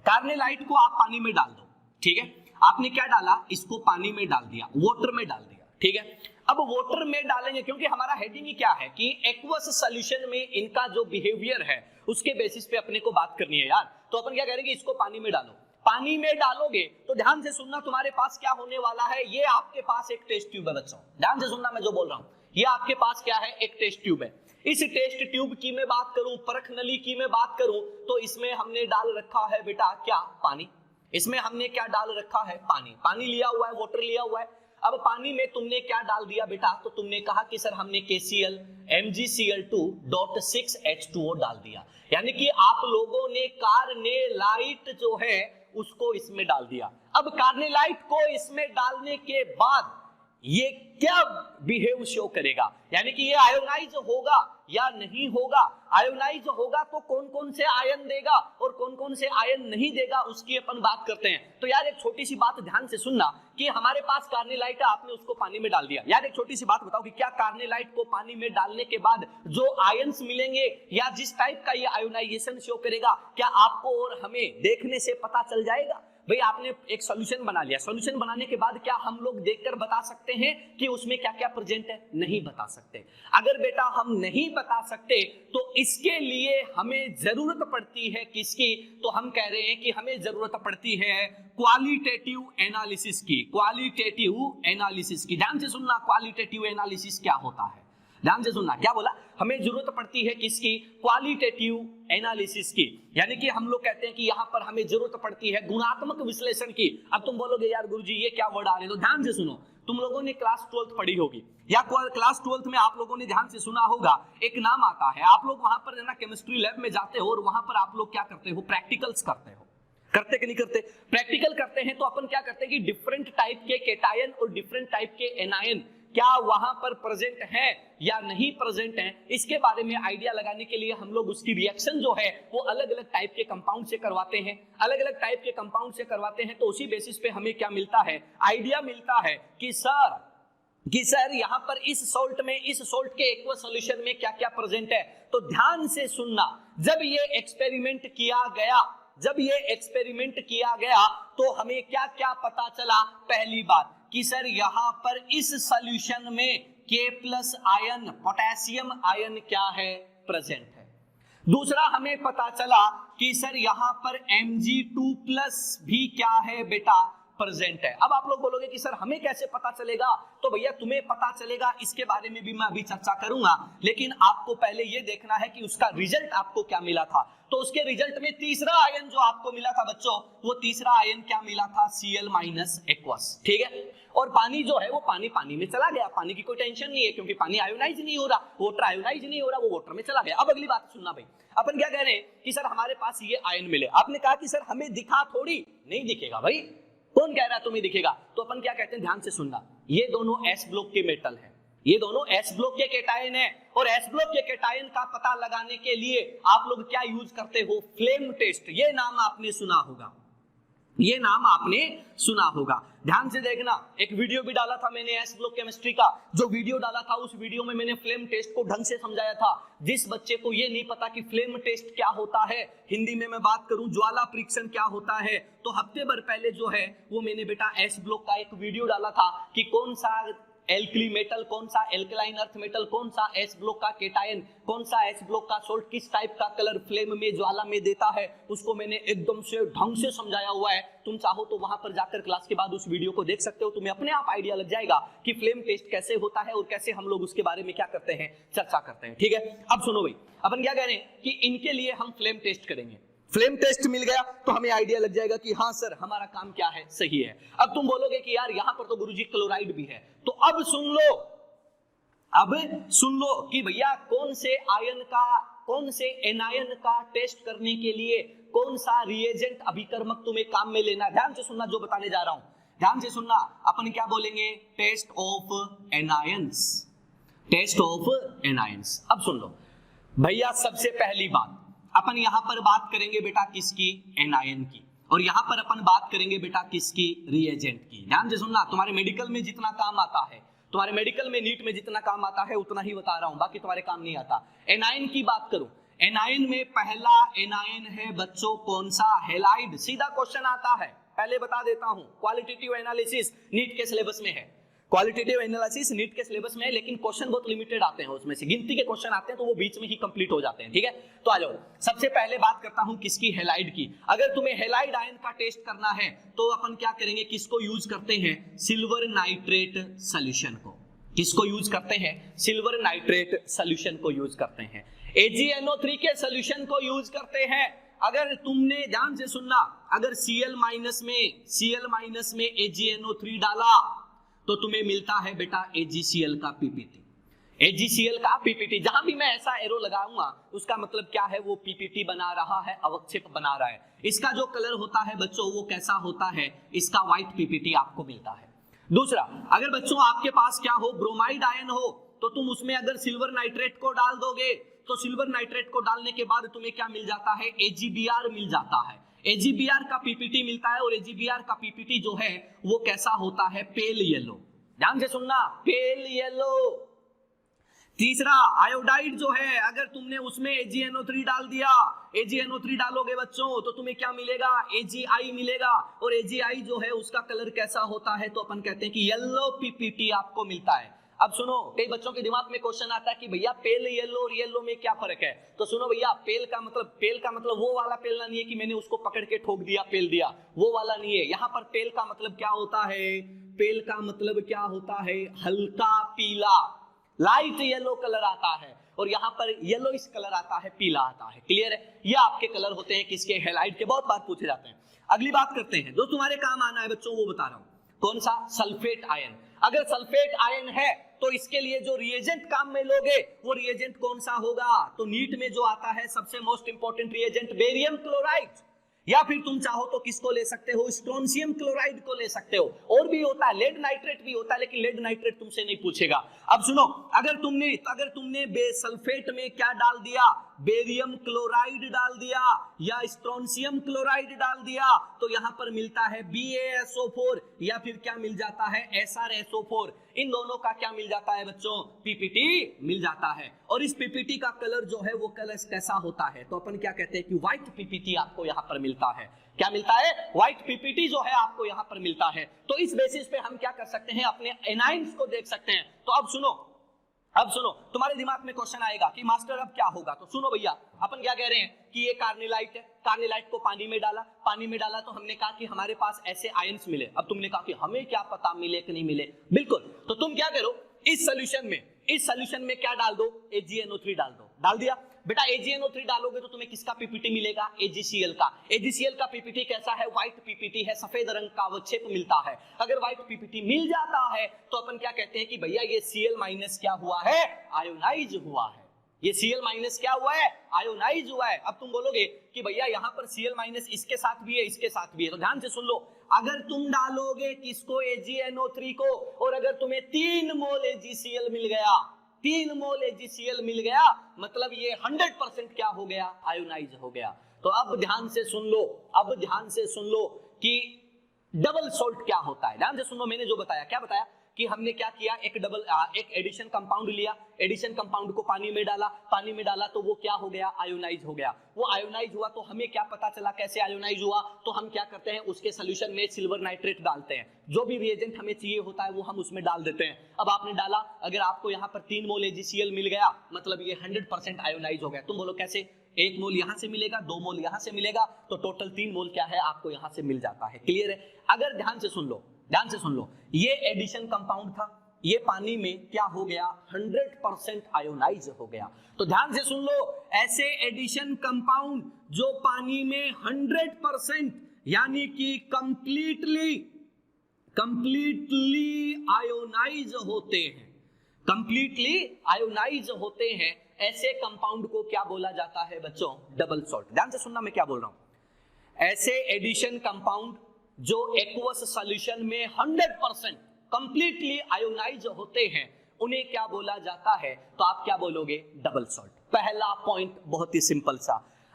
कार्नेलाइट को आप पानी में डाल दो, ठीक है। आपने क्या डाला, इसको पानी में डाल दिया, वाटर में डाल दिया, ठीक है। अब वाटर में डालेंगे क्योंकि हमारा हेडिंग ही क्या है कि एक्वस सॉल्यूशन में इनका जो बिहेवियर है उसके बेसिस पे अपने को बात करनी है यार। तो अपन क्या करेंगे, इसको पानी में डालो। पानी में डालोगे तो ध्यान से सुनना, तुम्हारे पास क्या होने वाला है, ये आपके पास एक टेस्ट ट्यूब है बच्चों, ध्यान से सुनना मैं जो बोल रहा हूं। ये आपके पास क्या है, एक टेस्ट ट्यूब है। इस टेस्ट ट्यूब की मैं बात करूं, परख नली की मैं बात करूं, तो इसमें हमने डाल रखा है बेटा क्या, पानी। इसमें हमने क्या डाल रखा है, पानी। पानी लिया हुआ है, वाटर लिया हुआ है। अब पानी में तुमने क्या डाल दिया बेटा, तो तुमने कहा कि सर हमने KCl MgCl2.6H2O डाल दिया। यानी कि आप लोगों ने कार्नेलाइट जो है उसको इसमें डाल दिया। अब कार्नेलाइट को इसमें डालने के बाद ये क्या बिहेव शो करेगा, यानी कि ये आयोनाइज होगा या नहीं होगा। आयोनाइज होगा तो कौन कौन से आयन देगा और कौन कौन से आयन नहीं देगा, उसकी अपन बात करते हैं। तो यार एक छोटी सी बात ध्यान से सुनना कि हमारे पास कार्नेलाइट है, आपने उसको पानी में डाल दिया। यार एक छोटी सी बात बताओ कि क्या कार्नेलाइट को पानी में डालने के बाद जो आयन्स मिलेंगे या जिस टाइप का ये आयोनाइजेशन शो करेगा, क्या आपको और हमें देखने से पता चल जाएगा? भाई आपने एक सॉल्यूशन बना लिया, सॉल्यूशन बनाने के बाद क्या हम लोग देखकर बता सकते हैं कि उसमें क्या क्या प्रेजेंट है? नहीं बता सकते। अगर बेटा हम नहीं बता सकते तो इसके लिए हमें जरूरत पड़ती है किसकी? तो हम कह रहे हैं कि हमें जरूरत पड़ती है क्वालिटेटिव एनालिसिस की। क्वालिटेटिव एनालिसिस की, ध्यान से सुनना, क्वालिटेटिव एनालिसिस क्या होता है, ध्यान से सुनना। क्या बोला? हमें जरूरत पड़ती है किसकी? क्वालिटेटिव एनालिसिस की। यानी कि हम लोग कहते हैं कि यहां पर हमें जरूरत पड़ती है गुणात्मक विश्लेषण की। अब तुम बोलोगे यार गुरुजी ये क्या वर्ड आ रहे, तो ध्यान से सुनो। तुम लोगों ने क्लास 12th पढ़ी होगी या क्लास 12th में आप लोगों ने ध्यान से सुना होगा, एक नाम आता है। आप लोग वहां पर ना केमिस्ट्री लैब में जाते हो और वहां पर आप लोग क्या करते हो? प्रैक्टिकल्स करते हो। करते कि नहीं करते? प्रैक्टिकल करते हैं तो अपन क्या करते हैं कि डिफरेंट टाइप के केटायन और डिफरेंट टाइप के एनायन क्या वहां पर प्रेजेंट है या नहीं प्रेजेंट है, इसके बारे में आइडिया लगाने के लिए हम लोग उसकी रिएक्शन जो है वो अलग अलग टाइप के कंपाउंड से करवाते हैं। अलग अलग टाइप के कंपाउंड से करवाते हैं तो उसी बेसिस पे हमें क्या मिलता है? आइडिया मिलता है कि सर यहाँ पर इस सॉल्ट में, इस सॉल्ट के एक्वा सॉल्यूशन में क्या क्या प्रेजेंट है। तो ध्यान से सुनना, जब ये एक्सपेरिमेंट किया गया तो हमें क्या क्या पता चला? पहली बात कि सर यहां पर इस सॉल्यूशन में K+ आयन, पोटेशियम आयन क्या है? प्रेजेंट है। दूसरा हमें पता चला कि सर यहां पर Mg2+ भी क्या है बेटा? प्रेजेंट है। अब आप लोग बोलोगे कि सर हमें कैसे पता चलेगा, तो भैया तुम्हें पता चलेगा इसके बारे में भी मैं अभी चर्चा करूंगा, लेकिन आपको पहले यह देखना है कि उसका रिजल्ट आपको क्या मिला था। तो उसके रिजल्ट में तीसरा आयन जो आपको मिला था बच्चों, वो तीसरा आयन क्या मिला था, Cl- एक्वस, ठीक है। और पानी जो है वो पानी में चला गया, पानी की कोई टेंशन नहीं है क्योंकि पानी आयोनाइज नहीं हो रहा, वाटर आयोनाइज नहीं हो रहा, वो वाटर में चला गया। अब अगली बात सुनना भाई, अपन क्या कह रहे हैं कि सर हमारे पास ये आयन मिले, आपने कहा कि सर हमें दिखा थोड़ी, नहीं दिखेगा भाई, कौन कह रहा है तुम्हें दिखेगा, तो अपन क्या कहते हैं, ध्यान से सुनना, ये दोनों एस ब्लॉक के मेटल है, ये दोनों एस ब्लॉक के केटायन है, और एस ब्लॉक के केटायन का पता लगाने के लिए आप लोग क्या यूज करते हो, फ्लेम टेस्ट। ये नाम आपने सुना होगा, ये नाम आपने सुना होगा। ध्यान से देखना, एक वीडियो भी डाला था मैंने एस ब्लॉक केमिस्ट्री का, जो वीडियो डाला था उस वीडियो में मैंने फ्लेम टेस्ट को ढंग से समझाया था। जिस बच्चे को ये नहीं पता कि फ्लेम टेस्ट क्या होता है, हिंदी में मैं बात करूं ज्वाला परीक्षण क्या होता है, तो हफ्ते भर पहले जो है वो मैंने बेटा एस ब्लॉक का एक वीडियो डाला था कि कौन सा एल्कली मेटल, कौन सा एल्कलाइन अर्थ मेटल, कौन सा एस ब्लॉक का केटायन, कौन सा एस ब्लॉक का सोल्ट किस टाइप का कलर फ्लेम में ज्वाला में देता है, उसको मैंने एकदम से ढंग से समझाया हुआ है। तुम चाहो तो वहां पर जाकर क्लास के बाद उस वीडियो को देख सकते हो, तुम्हें अपने आप आइडिया लग जाएगा कि फ्लेम टेस्ट कैसे होता है और कैसे हम लोग उसके बारे में क्या करते हैं, चर्चा करते हैं, ठीक है। अब सुनो भाई, अपन क्या कह रहे हैं कि इनके लिए हम फ्लेम टेस्ट करेंगे, फ्लेम टेस्ट मिल गया तो हमें आइडिया लग जाएगा कि हाँ सर हमारा काम क्या है, सही है। अब तुम बोलोगे कि यार यहां पर तो गुरुजी क्लोराइड भी है, तो अब सुन लो कि भैया कौन से आयन का, कौन से एनायन का टेस्ट करने के लिए कौन सा रिएजेंट अभिकर्मक तुम्हें काम में लेना। ध्यान से सुनना जो बताने जा रहा हूं, ध्यान से सुनना। अपन क्या बोलेंगे, test of anions, test of anions. अब सुन लो भैया, सबसे पहली बात अपन यहां पर बात करेंगे बेटा किसकी, एनायन की, और यहां पर अपन बात करेंगे बेटा किसकी, रिएजेंट की। ध्यान से सुनना, तुम्हारे मेडिकल में जितना काम आता है, तुम्हारे मेडिकल में नीट में जितना काम आता है उतना ही बता रहा हूं, बाकी तुम्हारे काम नहीं आता। एनायन की बात करूं, एनायन में पहला एनायन है बच्चों कौन सा, हैलाइड। सीधा क्वेश्चन आता है, पहले बता देता हूं, क्वालिटेटिव एनालिसिस नीट के सिलेबस में है, क्वालिटेटिव एनालिसिस नीट के सिलेबस में है, लेकिन क्वेश्चन बहुत लिमिटेड आते हैं, उसमें से गिनती के क्वेश्चन आते हैं तो वो बीच में ही कंप्लीट हो जाते हैं, ठीक है। तो आ जाओ, सबसे पहले बात करता हूं किसकी, हैलाइड की। अगर तुम्हें हैलाइड आयन का टेस्ट करना है तो अपन क्या करेंगे, किसको यूज करते हैं, सिल्वर नाइट्रेट सॉल्यूशन को। किसको यूज करते हैं, सिल्वर नाइट्रेट सॉल्यूशन को यूज करते हैं, AgNO3 के सॉल्यूशन को यूज करते हैं। अगर तुमने ध्यान से सुनना, अगर Cl- में AgNO3 डाला तो तुम्हें मिलता है बेटा AgCl का पीपीटी, AgCl का पीपीटी। जहां भी मैं ऐसा एरो लगाऊंगा उसका मतलब क्या है, वो पीपीटी बना रहा है, अवक्षेप बना रहा है। इसका जो कलर होता है बच्चों वो कैसा होता है, इसका व्हाइट पीपीटी आपको मिलता है। दूसरा, अगर बच्चों आपके पास क्या हो, ब्रोमाइड आयन हो, तो तुम उसमें अगर सिल्वर नाइट्रेट को डाल दोगे तो सिल्वर नाइट्रेट को डालने के बाद तुम्हें क्या मिल जाता है, AgBr मिल जाता है, AgBr का पीपीटी मिलता है। और AgBr का पीपीटी जो है वो कैसा होता है, पेल येलो। ध्यान से सुनना, पेल येलो। तीसरा, आयोडाइड जो है, अगर तुमने उसमें AgNO3 डाल दिया, AgNO3 डालोगे बच्चों तो तुम्हें क्या मिलेगा, Agi मिलेगा। और Agi जो है उसका कलर कैसा होता है, तो अपन कहते हैं कि येलो पीपीटी आपको मिलता है। अब सुनो, कई बच्चों के दिमाग में क्वेश्चन आता है कि भैया पेल येलो और येलो में क्या फर्क है। तो सुनो भैया, पेल का मतलब वो वाला पेलना नहीं है कि मैंने उसको पकड़ के ठोक दिया पेल दिया, वो वाला नहीं है। यहाँ पर पेल का मतलब क्या होता है, पेल का मतलब क्या होता है, हल्का पीला, लाइट येलो कलर आता है, और यहाँ पर येलो इस कलर आता है, पीला आता है। क्लियर है, ये आपके कलर होते हैं किसके, हैलाइड के। बहुत बार पूछे जाते हैं। अगली बात करते हैं, जो तुम्हारे काम आना है बच्चों वो बता रहा हूं, कौन सा, सल्फेट आयन। अगर सल्फेट आयन है तो इसके लिए जो रिएजेंट काम में लोगे वो रिएजेंट कौन सा होगा, तो नीट में जो आता है सबसे most important reagent barium chloride, या फिर तुम चाहो तो किसको ले सकते हो, स्ट्रोंशियम क्लोराइड को ले सकते हो। और भी होता है, लेड नाइट्रेट भी होता है, लेकिन लेड नाइट्रेट तुमसे नहीं पूछेगा। अब सुनो, अगर तुमने सल्फेट में क्या डाल दिया, बेरियम क्लोराइड डाल दिया या स्ट्रोंशियम क्लोराइड डाल दिया, तो यहां पर मिलता है BaSO4, या फिर क्या मिल जाता है, SrSO4। इन दोनों का क्या मिल जाता है बच्चों, पीपीटी मिल जाता है। और इस पीपीटी का कलर जो है वो कलर कैसा होता है, तो अपन क्या कहते हैं कि व्हाइट पीपीटी आपको यहां पर मिलता है। क्या मिलता है, व्हाइट पीपीटी जो है आपको यहां पर मिलता है। तो इस बेसिस पे हम क्या कर सकते हैं, अपने एनाइंस को देख सकते हैं। तो अब सुनो, तुम्हारे दिमाग में क्वेश्चन आएगा कि मास्टर अब क्या होगा। तो सुनो भैया, अपन क्या कह रहे हैं कि ये कार्निलाइट है, कार्निलाइट को पानी में डाला तो हमने कहा कि हमारे पास ऐसे आयंस मिले। अब तुमने कहा कि हमें क्या पता मिले कि नहीं मिले, बिल्कुल, तो तुम क्या करो, इस सॉल्यूशन में क्या डाल दो, AgNO3 डाल दिया बेटा। AgNO3 डालोगे तो तुम्हें किसका पीपीटी मिलेगा, AgCl का पीपीटी कैसा है, व्हाइट पीपीटी है, सफेद रंग का अवक्षेप मिलता है। अगर व्हाइट पीपीटी मिल जाता है तो अपन क्या कहते हैं कि भैया ये Cl- क्या हुआ है, आयोनाइज हुआ है। ये Cl- क्या हुआ है, आयोनाइज हुआ है। अब तुम बोलोगे कि भैया यहाँ पर Cl- इसके साथ भी है, इसके साथ भी है, तो ध्यान से सुन लो, अगर तुम डालोगे किसको, AgNO3 को, और अगर तुम्हें 3 मोल AgCl मिल गया, 3 मोल AgCl मिल गया, मतलब ये 100% क्या हो गया, आयोनाइज हो गया। तो अब ध्यान से सुन लो कि डबल सॉल्ट क्या होता है। ध्यान से सुनो, मैंने जो बताया, क्या बताया कि हमने क्या किया, एक एडिशन कंपाउंड लिया, एडिशन कंपाउंड को पानी में डाला तो वो क्या हो गया, आयोनाइज हो गया। वो आयोनाइज हुआ तो हमें क्या पता चला कैसे आयोनाइज हुआ, तो हम क्या करते हैं, उसके सॉल्यूशन में सिल्वर नाइट्रेट डालते हैं, जो भी रिएजेंट हमें चाहिए होता है वो हम उसमें डाल देते हैं। अब आपने डाला, अगर आपको यहाँ पर 3 मोल AgCl मिल गया, मतलब ये 100% आयोनाइज हो गया। तुम बोलो कैसे, 1 मोल यहां से मिलेगा, 2 मोल यहां से मिलेगा, तो टोटल 3 मोल क्या है, आपको यहां से मिल जाता है। क्लियर है? अगर ध्यान से सुन लो, ये एडिशन कंपाउंड था, ये पानी में क्या हो गया, 100% आयोनाइज हो गया। तो ध्यान से सुन लो, ऐसे एडिशन कंपाउंड जो पानी में 100% यानी कि कंप्लीटली आयोनाइज होते हैं, ऐसे कंपाउंड को क्या बोला जाता है बच्चों, डबल सॉल्ट। ध्यान से सुनना मैं क्या बोल रहा हूं, ऐसे एडिशन कंपाउंड जो एक्वस सॉल्यूशन में 100% कंप्लीटली आयोनाइज होते हैं, उन्हें क्या बोला जाता है, तो आप क्या बोलोगे, डबल सॉल्ट। पहला पॉइंट बहुत ही सिंपल सा।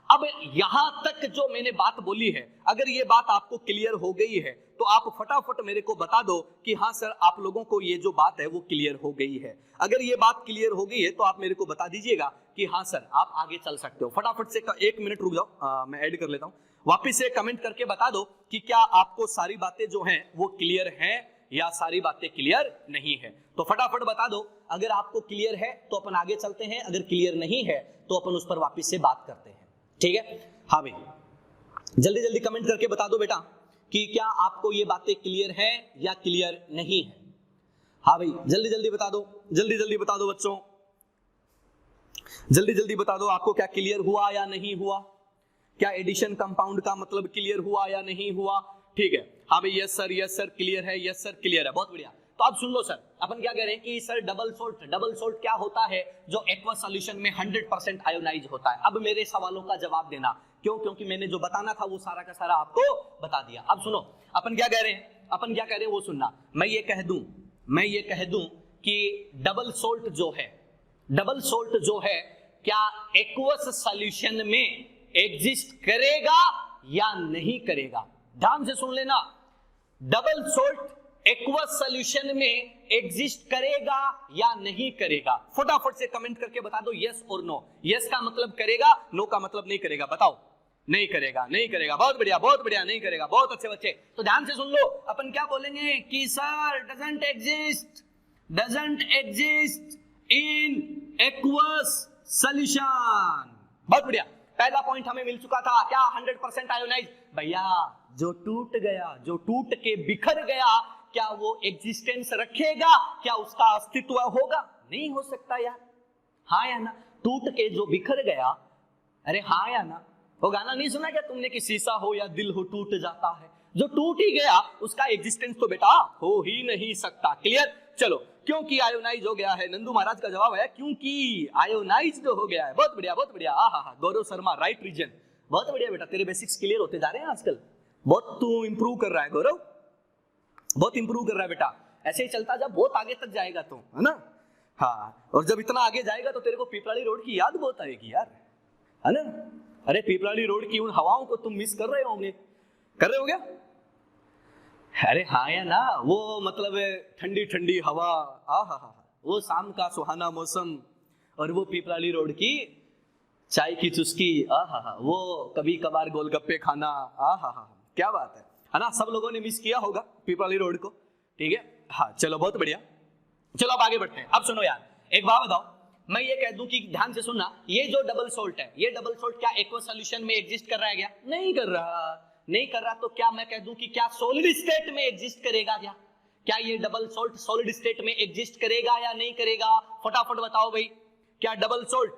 अब यहां तक जो मैंने बात बोली है, अगर ये बात आपको क्लियर हो गई है तो आप फटाफट मेरे को बता दो कि हाँ सर, आप लोगों को ये जो बात है वो क्लियर हो गई है। अगर ये बात क्लियर हो गई है तो आप मेरे को बता दीजिएगा कि हाँ सर, आप आगे चल सकते हो। फटाफट से 1 मिनट रुक जाओ, मैं ऐड कर लेता हूं। वापिस से कमेंट करके बता दो कि क्या आपको सारी बातें जो हैं वो क्लियर हैं या सारी बातें क्लियर नहीं है। तो फटाफट बता दो, अगर आपको क्लियर है तो अपन आगे चलते हैं, अगर क्लियर नहीं है तो अपन उस पर वापिस से बात करते हैं। ठीक है? हाँ भाई, जल्दी जल्दी कमेंट करके बता दो बेटा कि क्या आपको ये बातें क्लियर है या क्लियर नहीं है। हाँ भाई, जल्दी जल्दी बता दो, जल्दी जल्दी बता दो बच्चों, जल्दी जल्दी बता दो, आपको क्या क्लियर हुआ या नहीं हुआ, क्या एडिशन कंपाउंड का मतलब क्लियर हुआ या नहीं हुआ। ठीक है, हाँ भाई, यस सर क्लियर है, यस सर क्लियर है, बहुत बढ़िया। तो अब सुन लो सर, अपन क्या कह रहे हैं कि सर डबल सॉल्ट क्या होता है, जो एक्वस सॉल्यूशन में 100% आयोनाइज होता है। अब मेरे सवालों का जवाब देना, क्यों, क्योंकि मैंने जो बताना था वो सारा का सारा आपको बता दिया। अब सुनो, अपन क्या कह रहे हैं वो सुनना। मैं ये कह दूं कि डबल सॉल्ट जो है क्या एक्वस सॉल्यूशन में एग्जिस्ट करेगा या नहीं करेगा। ध्यान से सुन लेना, डबल सॉल्ट एक्वस सॉल्यूशन में एग्जिस्ट करेगा या नहीं करेगा। फटाफट से कमेंट करके बता दो यस और नो। यस का मतलब करेगा, नो का मतलब नहीं करेगा। बताओ, नहीं करेगा। बहुत बढ़िया, नहीं करेगा, बहुत अच्छे बच्चे। तो ध्यान से सुन लो, अपन क्या बोलेंगे कि sir doesn't exist in aqueous solution. बहुत बढ़िया, पहला पॉइंट हमें मिल चुका था, क्या 100% आयोनाइज। भैया जो टूट के बिखर गया, क्या वो एग्जिस्टेंस रखेगा, क्या उसका अस्तित्व होगा, नहीं हो सकता यार। हाँ या ना, टूट के जो बिखर गया, अरे हाँ या ना। वो गाना नहीं सुना क्या तुमने कि शीशा हो या दिल हो टूट जाता है, जो टूट ही गया उसका एग्जिस्टेंस तो बेटा हो ही नहीं सकता। क्लियर? चलो, क्योंकि आयोनाइज हो गया है, नंदू महाराज का जवाब है क्योंकि आयोनाइज हो गया है। बहुत बढ़िया। आहा, गौरव शर्मा, राइट रीजन। बहुत बढ़िया बेटा, तेरे बेसिक्स क्लियर होते जा रहे हैं आजकल, बहुत तू इंप्रूव कर रहा है गौरव, बहुत इंप्रूव कर रहा है बेटा। ऐसे ही चलता जा, बहुत आगे तक जाएगा तू, है ना। हाँ, और जब इतना आगे जाएगा तो तेरे को पिपराली रोड की याद बहुत आएगी यार, है ना। अरे पिपराली रोड की उन हवाओं को तुम मिस कर रहे होंगे, कर रहे हो क्या? अरे हाँ या ना, वो मतलब ठंडी ठंडी हवा, आहा, वो शाम का सुहाना मौसम, और वो पिपराली रोड की चाय की चुस्की, आहा, वो कभी कभार गोलगप्पे खाना, आहा, क्या बात है ना। सब लोगों ने मिस किया होगा पिपराली रोड को। ठीक है, हाँ चलो, बहुत बढ़िया। चलो अब आगे बढ़ते हैं। अब सुनो यार, एक बात बताओ, मैं ये कह दूं कि ध्यान से सुनना, ये जो डबल सोल्ट है, ये डबल सोल्ट क्या एक्वस सॉल्यूशन में एग्जिस्ट कर रहा है क्या? नहीं कर रहा, नहीं कर रहा। तो क्या मैं कह दूं कि क्या सॉलिड स्टेट में एग्जिस्ट करेगा क्या? क्या ये डबल सोल्ट सॉलिड स्टेट में एग्जिस्ट करेगा या नहीं करेगा? फटाफट बताओ भाई, क्या डबल सोल्ट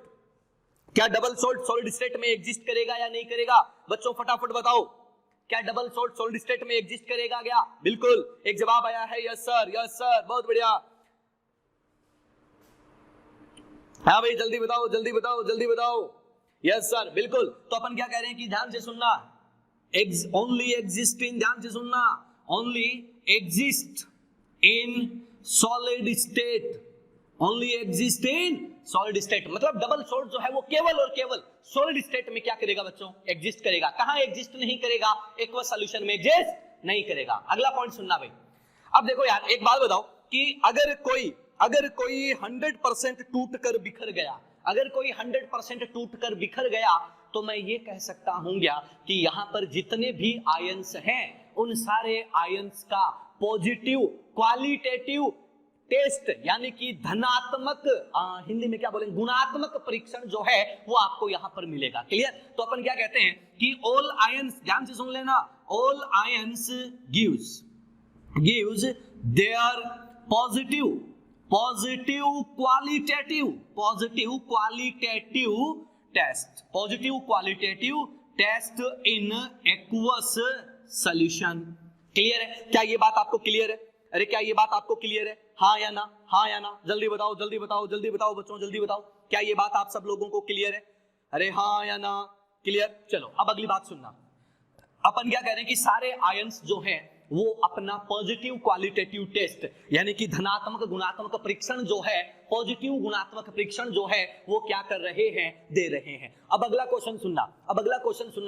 सॉलिड स्टेट में एग्जिस्ट करेगा या नहीं करेगा? बच्चों फटाफट बताओ, क्या डबल सोल्ट सॉलिड स्टेट में एग्जिस्ट करेगा क्या? बिल्कुल, एक जवाब आया है यस सर, यस सर, बहुत बढ़िया। हाँ भाई जल्दी बताओ, जल्दी बताओ, जल्दी बताओ। यस सर, बिल्कुल। तो अपन क्या कह रहे हैं कि ध्यान से सुनना, ओनली एग्जिस्ट इन, ध्यान से सुनना, only exist in solid state, only exist in solid state. मतलब डबल सोल्ट जो है वो केवल और केवल सॉलिड स्टेट में क्या करेगा बच्चों? एग्जिस्ट करेगा। कहां एग्जिस्ट नहीं करेगा? एक्वस सॉल्यूशन में एग्जिस्ट नहीं करेगा। अगला पॉइंट सुनना भाई। अब देखो यार, एक बात बताओ कि अगर कोई 100% टूट कर बिखर गया, अगर कोई 100% टूट कर बिखर गया, तो मैं ये कह सकता हूं क्या कि यहां पर जितने भी आयंस हैं उन सारे आयंस का पॉजिटिव क्वालिटेटिव टेस्ट यानी कि धनात्मक, हिंदी में क्या बोलेंगे, गुणात्मक परीक्षण जो है वो आपको यहां पर मिलेगा। क्लियर? तो अपन क्या कहते हैं कि ऑल आयंस, ध्यान से सुन लेना, all ions gives their positive qualitative test in aqueous solution. Clear है? क्या ये बात आपको क्लियर है? अरे क्या ये बात आपको क्लियर है? हाँ या ना, हाँ या ना, जल्दी बताओ, जल्दी बताओ, जल्दी बताओ बच्चों, जल्दी बताओ, क्या ये बात आप सब लोगों को क्लियर है? अरे हाँ या ना, क्लियर। चलो अब अगली बात सुनना, अपन क्या कह रहे हैं कि सारे आयंस जो हैं वो अपना पॉजिटिव क्वालिटेटिव टेस्ट यानी कि धनात्मक गुणात्मक परीक्षण जो है, पॉजिटिव गुणात्मक परीक्षण जो है वो क्या कर रहे हैं? दे रहे हैं। अब अगला क्वेश्चन सुनना,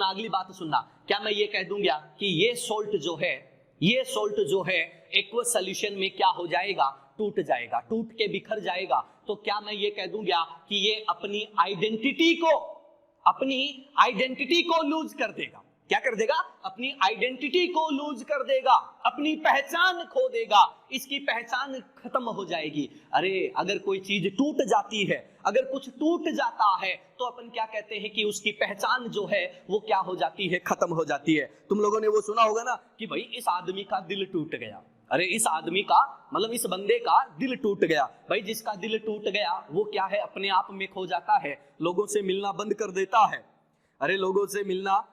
अगली बात सुनना। क्या मैं ये कह दूंगा कि ये सोल्ट जो है एक्वस सॉल्यूशन में क्या हो जाएगा? टूट जाएगा, टूट के बिखर जाएगा। तो क्या मैं ये कह दूंगा कि ये अपनी आइडेंटिटी को लूज कर देगा? क्या कर देगा? अपनी आइडेंटिटी को लूज कर देगा, अपनी पहचान खो देगा, इसकी पहचान खत्म हो जाएगी। अरे अगर कोई चीज टूट जाती है, अगर कुछ टूट जाता है, तो अपन क्या कहते हैं कि उसकी पहचान जो है वो क्या हो जाती है? खत्म हो जाती है। तुम लोगों ने वो सुना होगा ना कि भाई इस आदमी का दिल टूट गया। अरे इस आदमी का मतलब इस बंदे का दिल टूट गया। भाई जिसका दिल टूट गया वो क्या है? अपने आप में खो जाता है, लोगों से मिलना बंद कर देता है। अरे लोगों से मिलना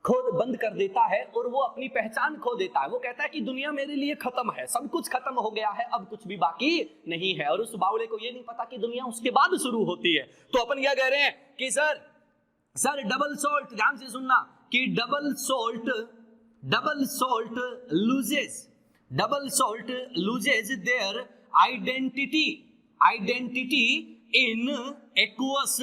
बंद कर देता है और वो अपनी पहचान खो देता है। वो कहता है कि दुनिया मेरे लिए खत्म है, सब कुछ खत्म हो गया है, अब कुछ भी बाकी नहीं है। और उस बावले को ये नहीं पता कि दुनिया उसके बाद शुरू होती है। तो अपन क्या कह रहे हैं कि सर डबल सोल्ट, ध्यान से सुनना, कि double salt loses their identity in aqueous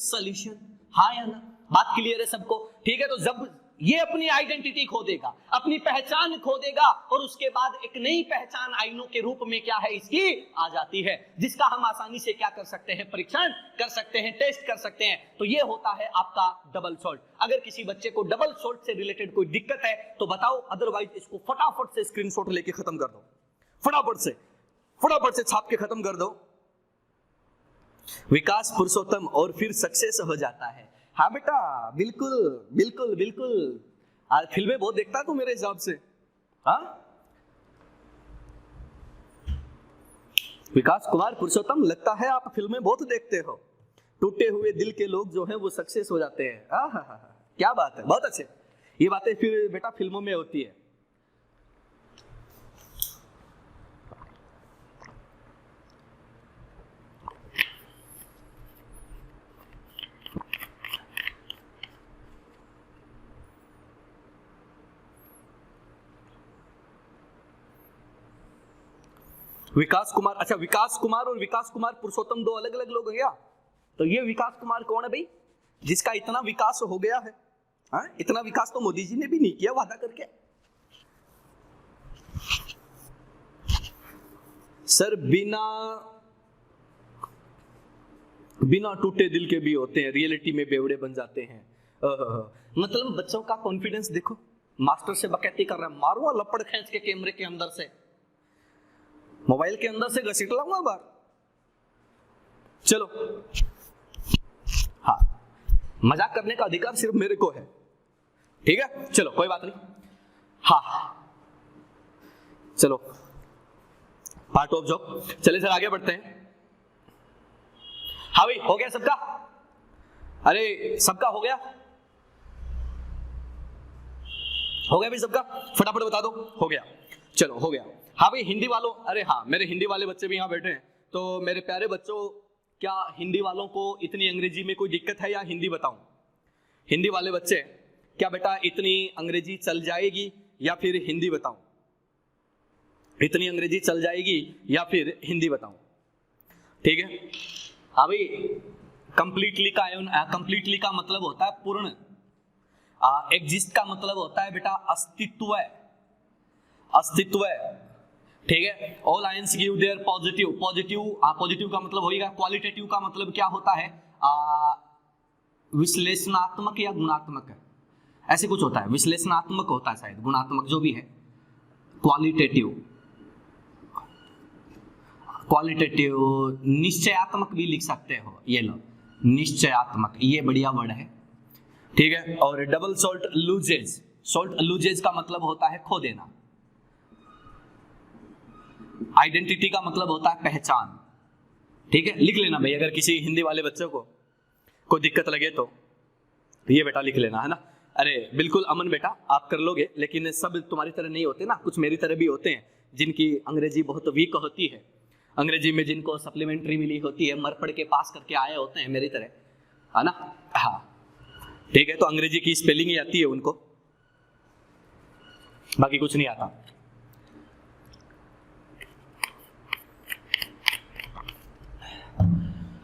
solution. हाँ या ना? बात क्लियर है सबको? ठीक है। तो जब ये अपनी आइडेंटिटी खो देगा, अपनी पहचान खो देगा, और उसके बाद एक नई पहचान आयनों के रूप में क्या है इसकी आ जाती है, जिसका हम आसानी से क्या कर सकते हैं? परीक्षण कर सकते हैं, टेस्ट कर सकते हैं। तो ये होता है आपका डबल सोल्ट। अगर किसी बच्चे को डबल सोल्ट से रिलेटेड कोई दिक्कत है तो बताओ, अदरवाइज इसको फटाफट से स्क्रीनशॉट लेके खत्म कर दो, फटाफट से छाप के खत्म कर दो। विकास पुरुषोत्तम और फिर सक्सेस हो जाता है। हाँ बेटा, बिल्कुल बिल्कुल बिल्कुल। फिल्में बहुत देखता है तू मेरे हिसाब से। हाँ विकास कुमार पुरुषोत्तम, लगता है आप फिल्में बहुत देखते हो। टूटे हुए दिल के लोग जो हैं वो सक्सेस हो जाते हैं। क्या बात है, बहुत अच्छे। ये बातें फिर बेटा फिल्मों में होती है। विकास कुमार, अच्छा विकास कुमार और विकास कुमार पुरुषोत्तम दो अलग अलग लोग हैं क्या? तो ये विकास कुमार कौन है भाई, जिसका इतना विकास हो गया है? हाँ, इतना विकास तो मोदी जी ने भी नहीं किया वादा करके। सर बिना टूटे दिल के भी होते हैं, रियलिटी में बेवड़े बन जाते हैं। मतलब बच्चों का कॉन्फिडेंस देखो, मास्टर से बकैती कर रहा है, मारूंगा लपड़ खींच के कैमरे के अंदर से, मोबाइल के अंदर से घसीट लाऊंगा बाहर। चलो, हाँ, मजाक करने का अधिकार सिर्फ मेरे को है, ठीक है, चलो कोई बात नहीं। हाँ चलो, पार्ट ऑफ जॉब, चले सर आगे बढ़ते हैं। हाँ भाई, हो गया सबका? अरे सबका हो गया? हो गया भाई सबका? फटाफट बता दो। हो गया, चलो हो गया। हाँ भाई हिंदी वालों, अरे हाँ मेरे हिंदी वाले बच्चे भी यहाँ बैठे हैं, तो मेरे प्यारे बच्चों, क्या हिंदी वालों को इतनी अंग्रेजी में कोई दिक्कत है या हिंदी बताऊं? हिंदी वाले बच्चे, क्या बेटा इतनी अंग्रेजी चल जाएगी या फिर हिंदी बताऊं? इतनी अंग्रेजी चल जाएगी या फिर हिंदी बताऊं? ठीक है। हाँ भाई, कंप्लीटली का मतलब होता है पूर्ण। एग्जिस्ट का मतलब होता है बेटा अस्तित्व, अस्तित्व, ठीक है। All ions give their positive, positive का मतलब होगा। क्वालिटेटिव का मतलब क्या होता है? विश्लेषणात्मक या गुणात्मक, ऐसे कुछ होता है। विश्लेषणात्मक होता है शायद, गुणात्मक जो भी है। क्वालिटेटिव निश्चयात्मक भी लिख सकते हो, ये लो निश्चयात्मक, ये बढ़िया वर्ड है, ठीक है। और डबल सॉल्ट लूजेज का मतलब होता है खो देना। आइडेंटिटी का मतलब होता है पहचान, ठीक है। लिख लेना भाई, अगर किसी हिंदी वाले बच्चों को कोई दिक्कत लगे तो ये बेटा लिख लेना, है ना। अरे बिल्कुल अमन बेटा, आप कर लोगे, लेकिन सब तुम्हारी तरह नहीं होते ना, कुछ मेरी तरह भी होते हैं जिनकी अंग्रेजी बहुत वीक होती है, अंग्रेजी में जिनको सप्लीमेंट्री मिली होती है, मर पढ़ के पास करके आए होते हैं मेरी तरह, है ना। हाँ ठीक है, तो अंग्रेजी की स्पेलिंग ही आती है उनको, बाकी कुछ नहीं आता।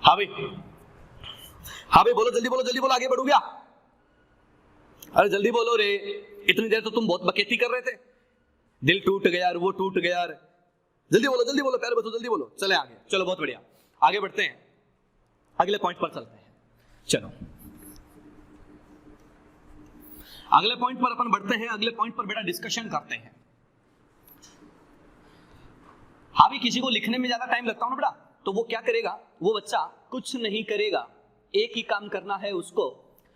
हाँ भाई, हाँ भाई बोलो, जल्दी बोलो, आगे बढ़ू क्या? अरे जल्दी बोलो रे, इतनी देर तो तुम बहुत बकेती कर रहे थे। दिल टूट गया यार, वो टूट गया यार, जल्दी बोलो प्यारे बच्चों, जल्दी बोलो। चले आगे, चलो बहुत बढ़िया, आगे बढ़ते हैं, अगले पॉइंट पर चलते हैं। चलो अगले पॉइंट पर अपन बढ़ते हैं, अगले पॉइंट पर बेटा डिस्कशन करते हैं। हाँ भी, किसी को लिखने में ज्यादा टाइम लगता हो ना बेटा, तो वो क्या करेगा, वो बच्चा कुछ नहीं करेगा, एक ही काम करना है उसको,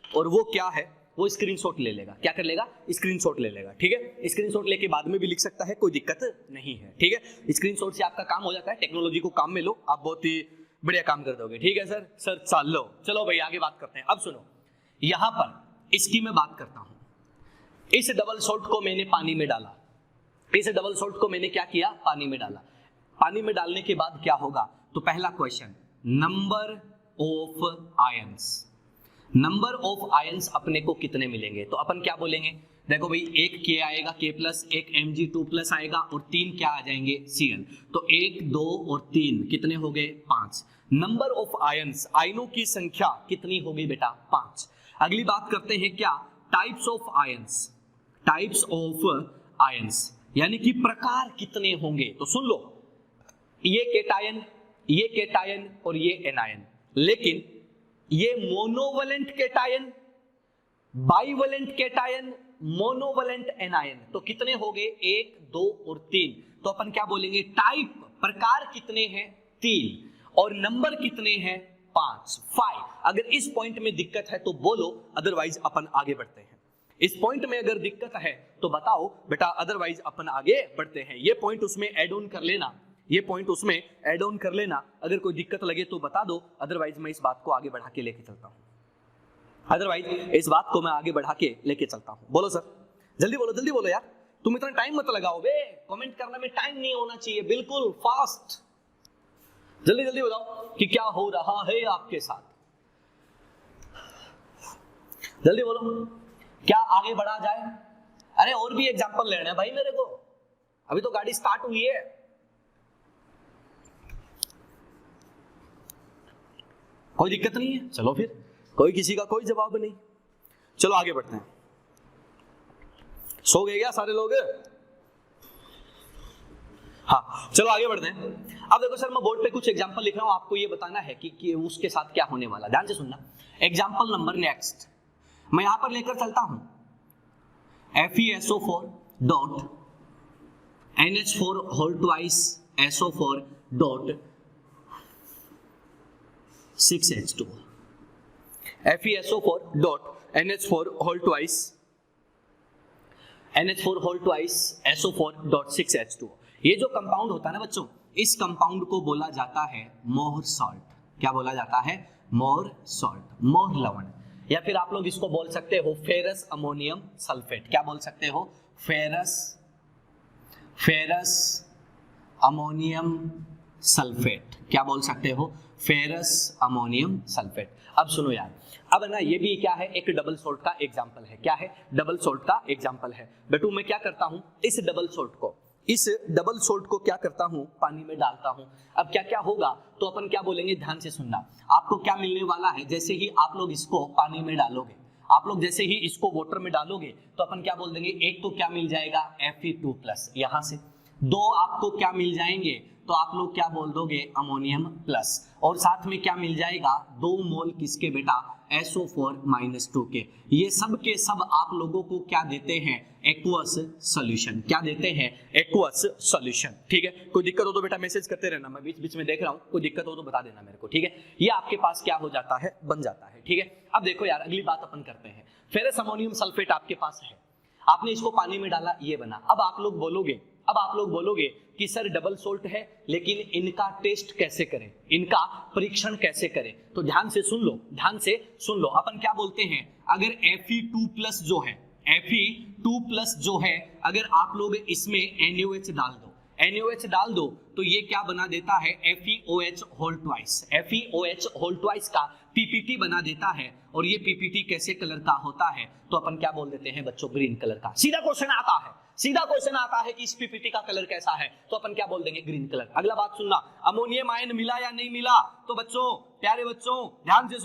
और वो क्या है, वो स्क्रीनशॉट ले लेगा। क्या कर लेगा? स्क्रीनशॉट ले लेगा, ठीक है। स्क्रीनशॉट लेके बाद में भी लिख सकता है, कोई दिक्कत नहीं है, ठीक है। स्क्रीनशॉट से आपका काम हो जाता है, टेक्नोलॉजी को काम में लो, आप बहुत ही बढ़िया काम कर दोगे, ठीक है सर चलो भाई आगे बात करते हैं। अब सुनो, यहां पर इसकी मैं बात करता हूं। इस डबल सॉल्ट को मैंने पानी में डाला, इस डबल सॉल्ट को मैंने क्या किया, पानी में डाला। पानी में डालने के बाद क्या होगा, तो पहला question, number of ions, number of ions अपने को कितने मिलेंगे? तो अपन क्या बोलेंगे, देखो भाई, एक के आएगा के प्लस, एक Mg2+ आएगा, और 3 क्या आ जाएंगे, Cl। तो 1 2 और 3 कितने हो गए, 5। नंबर ऑफ आयंस, आयनों की संख्या कितनी होगी बेटा, 5। अगली बात करते हैं क्या, types of ions, types of ions यानी कि प्रकार कितने होंगे। तो सुन लो, ये केटायन और ये एनायन, लेकिन ये मोनोवलेंट केटायन, बाइवलेंट केटायन, मोनोवलेंट एनायन, तो कितने हो गए, 1 2 और 3। तो अपन क्या बोलेंगे, टाइप, प्रकार कितने हैं, 3, और नंबर कितने हैं, 5। अगर इस पॉइंट में दिक्कत है तो बोलो, अदरवाइज अपन आगे बढ़ते हैं। इस पॉइंट में अगर दिक्कत है तो बताओ बेटा, अदरवाइज अपन आगे बढ़ते हैं। ये पॉइंट उसमें ऐड ऑन कर लेना, ये पॉइंट उसमें ऐड ऑन कर लेना, अगर कोई दिक्कत लगे तो बता दो, अदरवाइज मैं इस बात को आगे बढ़ा के लेके चलता हूं, अदरवाइज इस बात को मैं आगे बढ़ा के लेके चलता हूं। बोलो सर, जल्दी बोलो यार, तुम इतना टाइम मत लगाओ बे, कमेंट करने में टाइम नहीं होना चाहिए, बिल्कुल फास्ट, जल्दी बताओ कि क्या हो रहा है आपके साथ, जल्दी बोलो, क्या आगे बढ़ा जाए? अरे और भी एग्जांपल लेना है भाई मेरे को, अभी तो गाड़ी स्टार्ट हुई है। कोई दिक्कत नहीं है, चलो फिर, कोई किसी का कोई जवाब नहीं, चलो आगे बढ़ते हैं। सो गए क्या सारे लोग? हाँ चलो आगे बढ़ते हैं। अब देखो सर, मैं बोर्ड पे कुछ एग्जांपल लिख रहा हूं, आपको ये बताना है कि उसके साथ क्या होने वाला, ध्यान से सुनना। एग्जांपल नंबर नेक्स्ट मैं यहां पर लेकर चलता हूं, FeSO4 dot NH4 whole twice SO4 dot 6H2 FeSO4 dot NH4 whole twice NH4 whole twice SO4 dot 6H2। ये जो कंपाउंड होता है ना बच्चों, इस कंपाउंड को बोला जाता है मोर सॉल्ट। क्या बोला जाता है? मोर सॉल्ट, मोर लवण। या फिर आप लोग इसको बोल सकते हो फेरस अमोनियम सल्फेट। क्या बोल सकते हो? Ferrous ammonium sulphate. क्या बोल सकते हो? Ferrous ammonium sulphate. अब सुनो यार, अब ना ये भी क्या है, एक डबल सोल्ट का एग्जांपल है। क्या है? डबल सोल्ट का एग्जांपल है। बेटू मैं क्या करता हूं, इस डबल सोल्ट को क्या करता हूं, पानी में डालता हूं। अब क्या क्या होगा तो अपन क्या बोलेंगे, ध्यान से सुनना। आपको क्या मिलने वाला है, जैसे ही आप लोग इसको पानी में डालोगे, आप लोग जैसे ही इसको वाटर में डालोगे तो अपन क्या बोल देंगे, एक तो क्या मिल जाएगा Fe2+, यहां से दो आपको क्या मिल जाएंगे, तो आप लोग क्या बोल दोगे, अमोनियम प्लस, और साथ में क्या मिल जाएगा, 2 मोल किसके बेटा, SO4-2 के। ये सब के सब आप लोगों को क्या देते हैं, एक्वस सॉल्यूशन। क्या देते हैं? Aqueous solution. ठीक है, कोई दिक्कत हो तो बेटा मैसेज करते रहना, मैं बीच बीच में देख रहा हूं, कोई दिक्कत हो तो बता देना मेरे को। ठीक है, ये आपके पास क्या हो जाता है, बन जाता है। ठीक है, अब देखो यार, अगली बात अपन करते हैं। फेरस अमोनियम सल्फेट आपके पास है, आपने इसको पानी में डाला, ये बना। अब आप लोग बोलोगे कि सर डबल सोल्ट है, लेकिन इनका टेस्ट कैसे करें, इनका परीक्षण कैसे करें? तो ध्यान से सुन लो। अपन क्या बोलते हैं, अगर Fe2+ जो है, अगर आप लोग इसमें NaOH डाल दो तो ये क्या बना देता है, FeOH होल ट्वाइस का PPT बना देता है। और ये PPT कैसे कलर का होता है, तो अपन क्या बोल देते हैं बच्चों, ग्रीन कलर का। सीधा क्वेश्चन आता है कि इस PPT का कलर कैसा है, तो अपन क्या बोल देंगे, ग्रीन कलर। अगला बात सुनना, अमोनियम आयन मिला या नहीं मिला, तो बच्चों, प्यारे बच्चों ध्यान से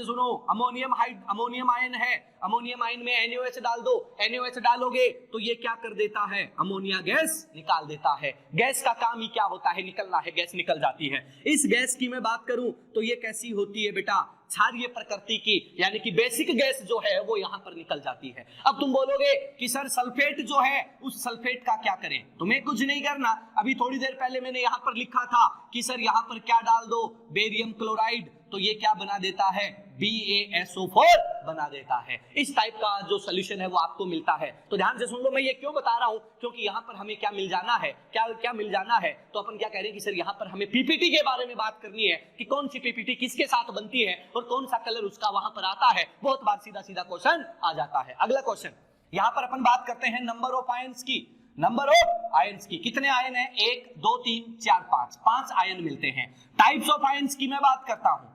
सुनो, अमोनियम आयन है, अमोनियम आयन में NaOH डाल दो, NaOH डालोगे तो ये क्या कर देता है, अमोनिया गैस निकाल देता है। गैस का काम ही क्या होता है, निकलना है, गैस निकल जाती है। इस गैस की मैं बात करूं तो ये कैसी होती है बेटा, क्षारीय प्रकृति की, यानी कि बेसिक गैस जो है वो यहां पर निकल जाती है। अब तुम बोलोगे कि सर सल्फेट जो है, उस सल्फेट का क्या करें? तुम्हें कुछ नहीं करना, अभी थोड़ी देर पहले मैंने यहां पर लिखा था कि सर यहां पर क्या डाल दो, बेरियम क्लोराइड, तो ये क्या बना देता है, BaSO4 बना देता है। इस टाइप का जो सॉल्यूशन है वो आपको मिलता है। तो ध्यान से सुन लो, मैं ये क्यों बता रहा हूं, क्योंकि यहां पर हमें क्या मिल जाना है, क्या मिल जाना है, तो अपन क्या कह रहे हैं कि सर यहां पर हमें PPT के बारे में बात करनी है कि कौन सी PPT किसके साथ बनती है और कौन सा कलर उसका वहां पर आता है। बहुत बार सीधा क्वेश्चन आ जाता है। अगला क्वेश्चन, यहां पर अपन बात करते हैं नंबर ऑफ आयंस की। कितने आयन है, 1 2 3 4 5 आयन मिलते हैं। टाइप्स ऑफ आयंस की मैं बात करता हूं,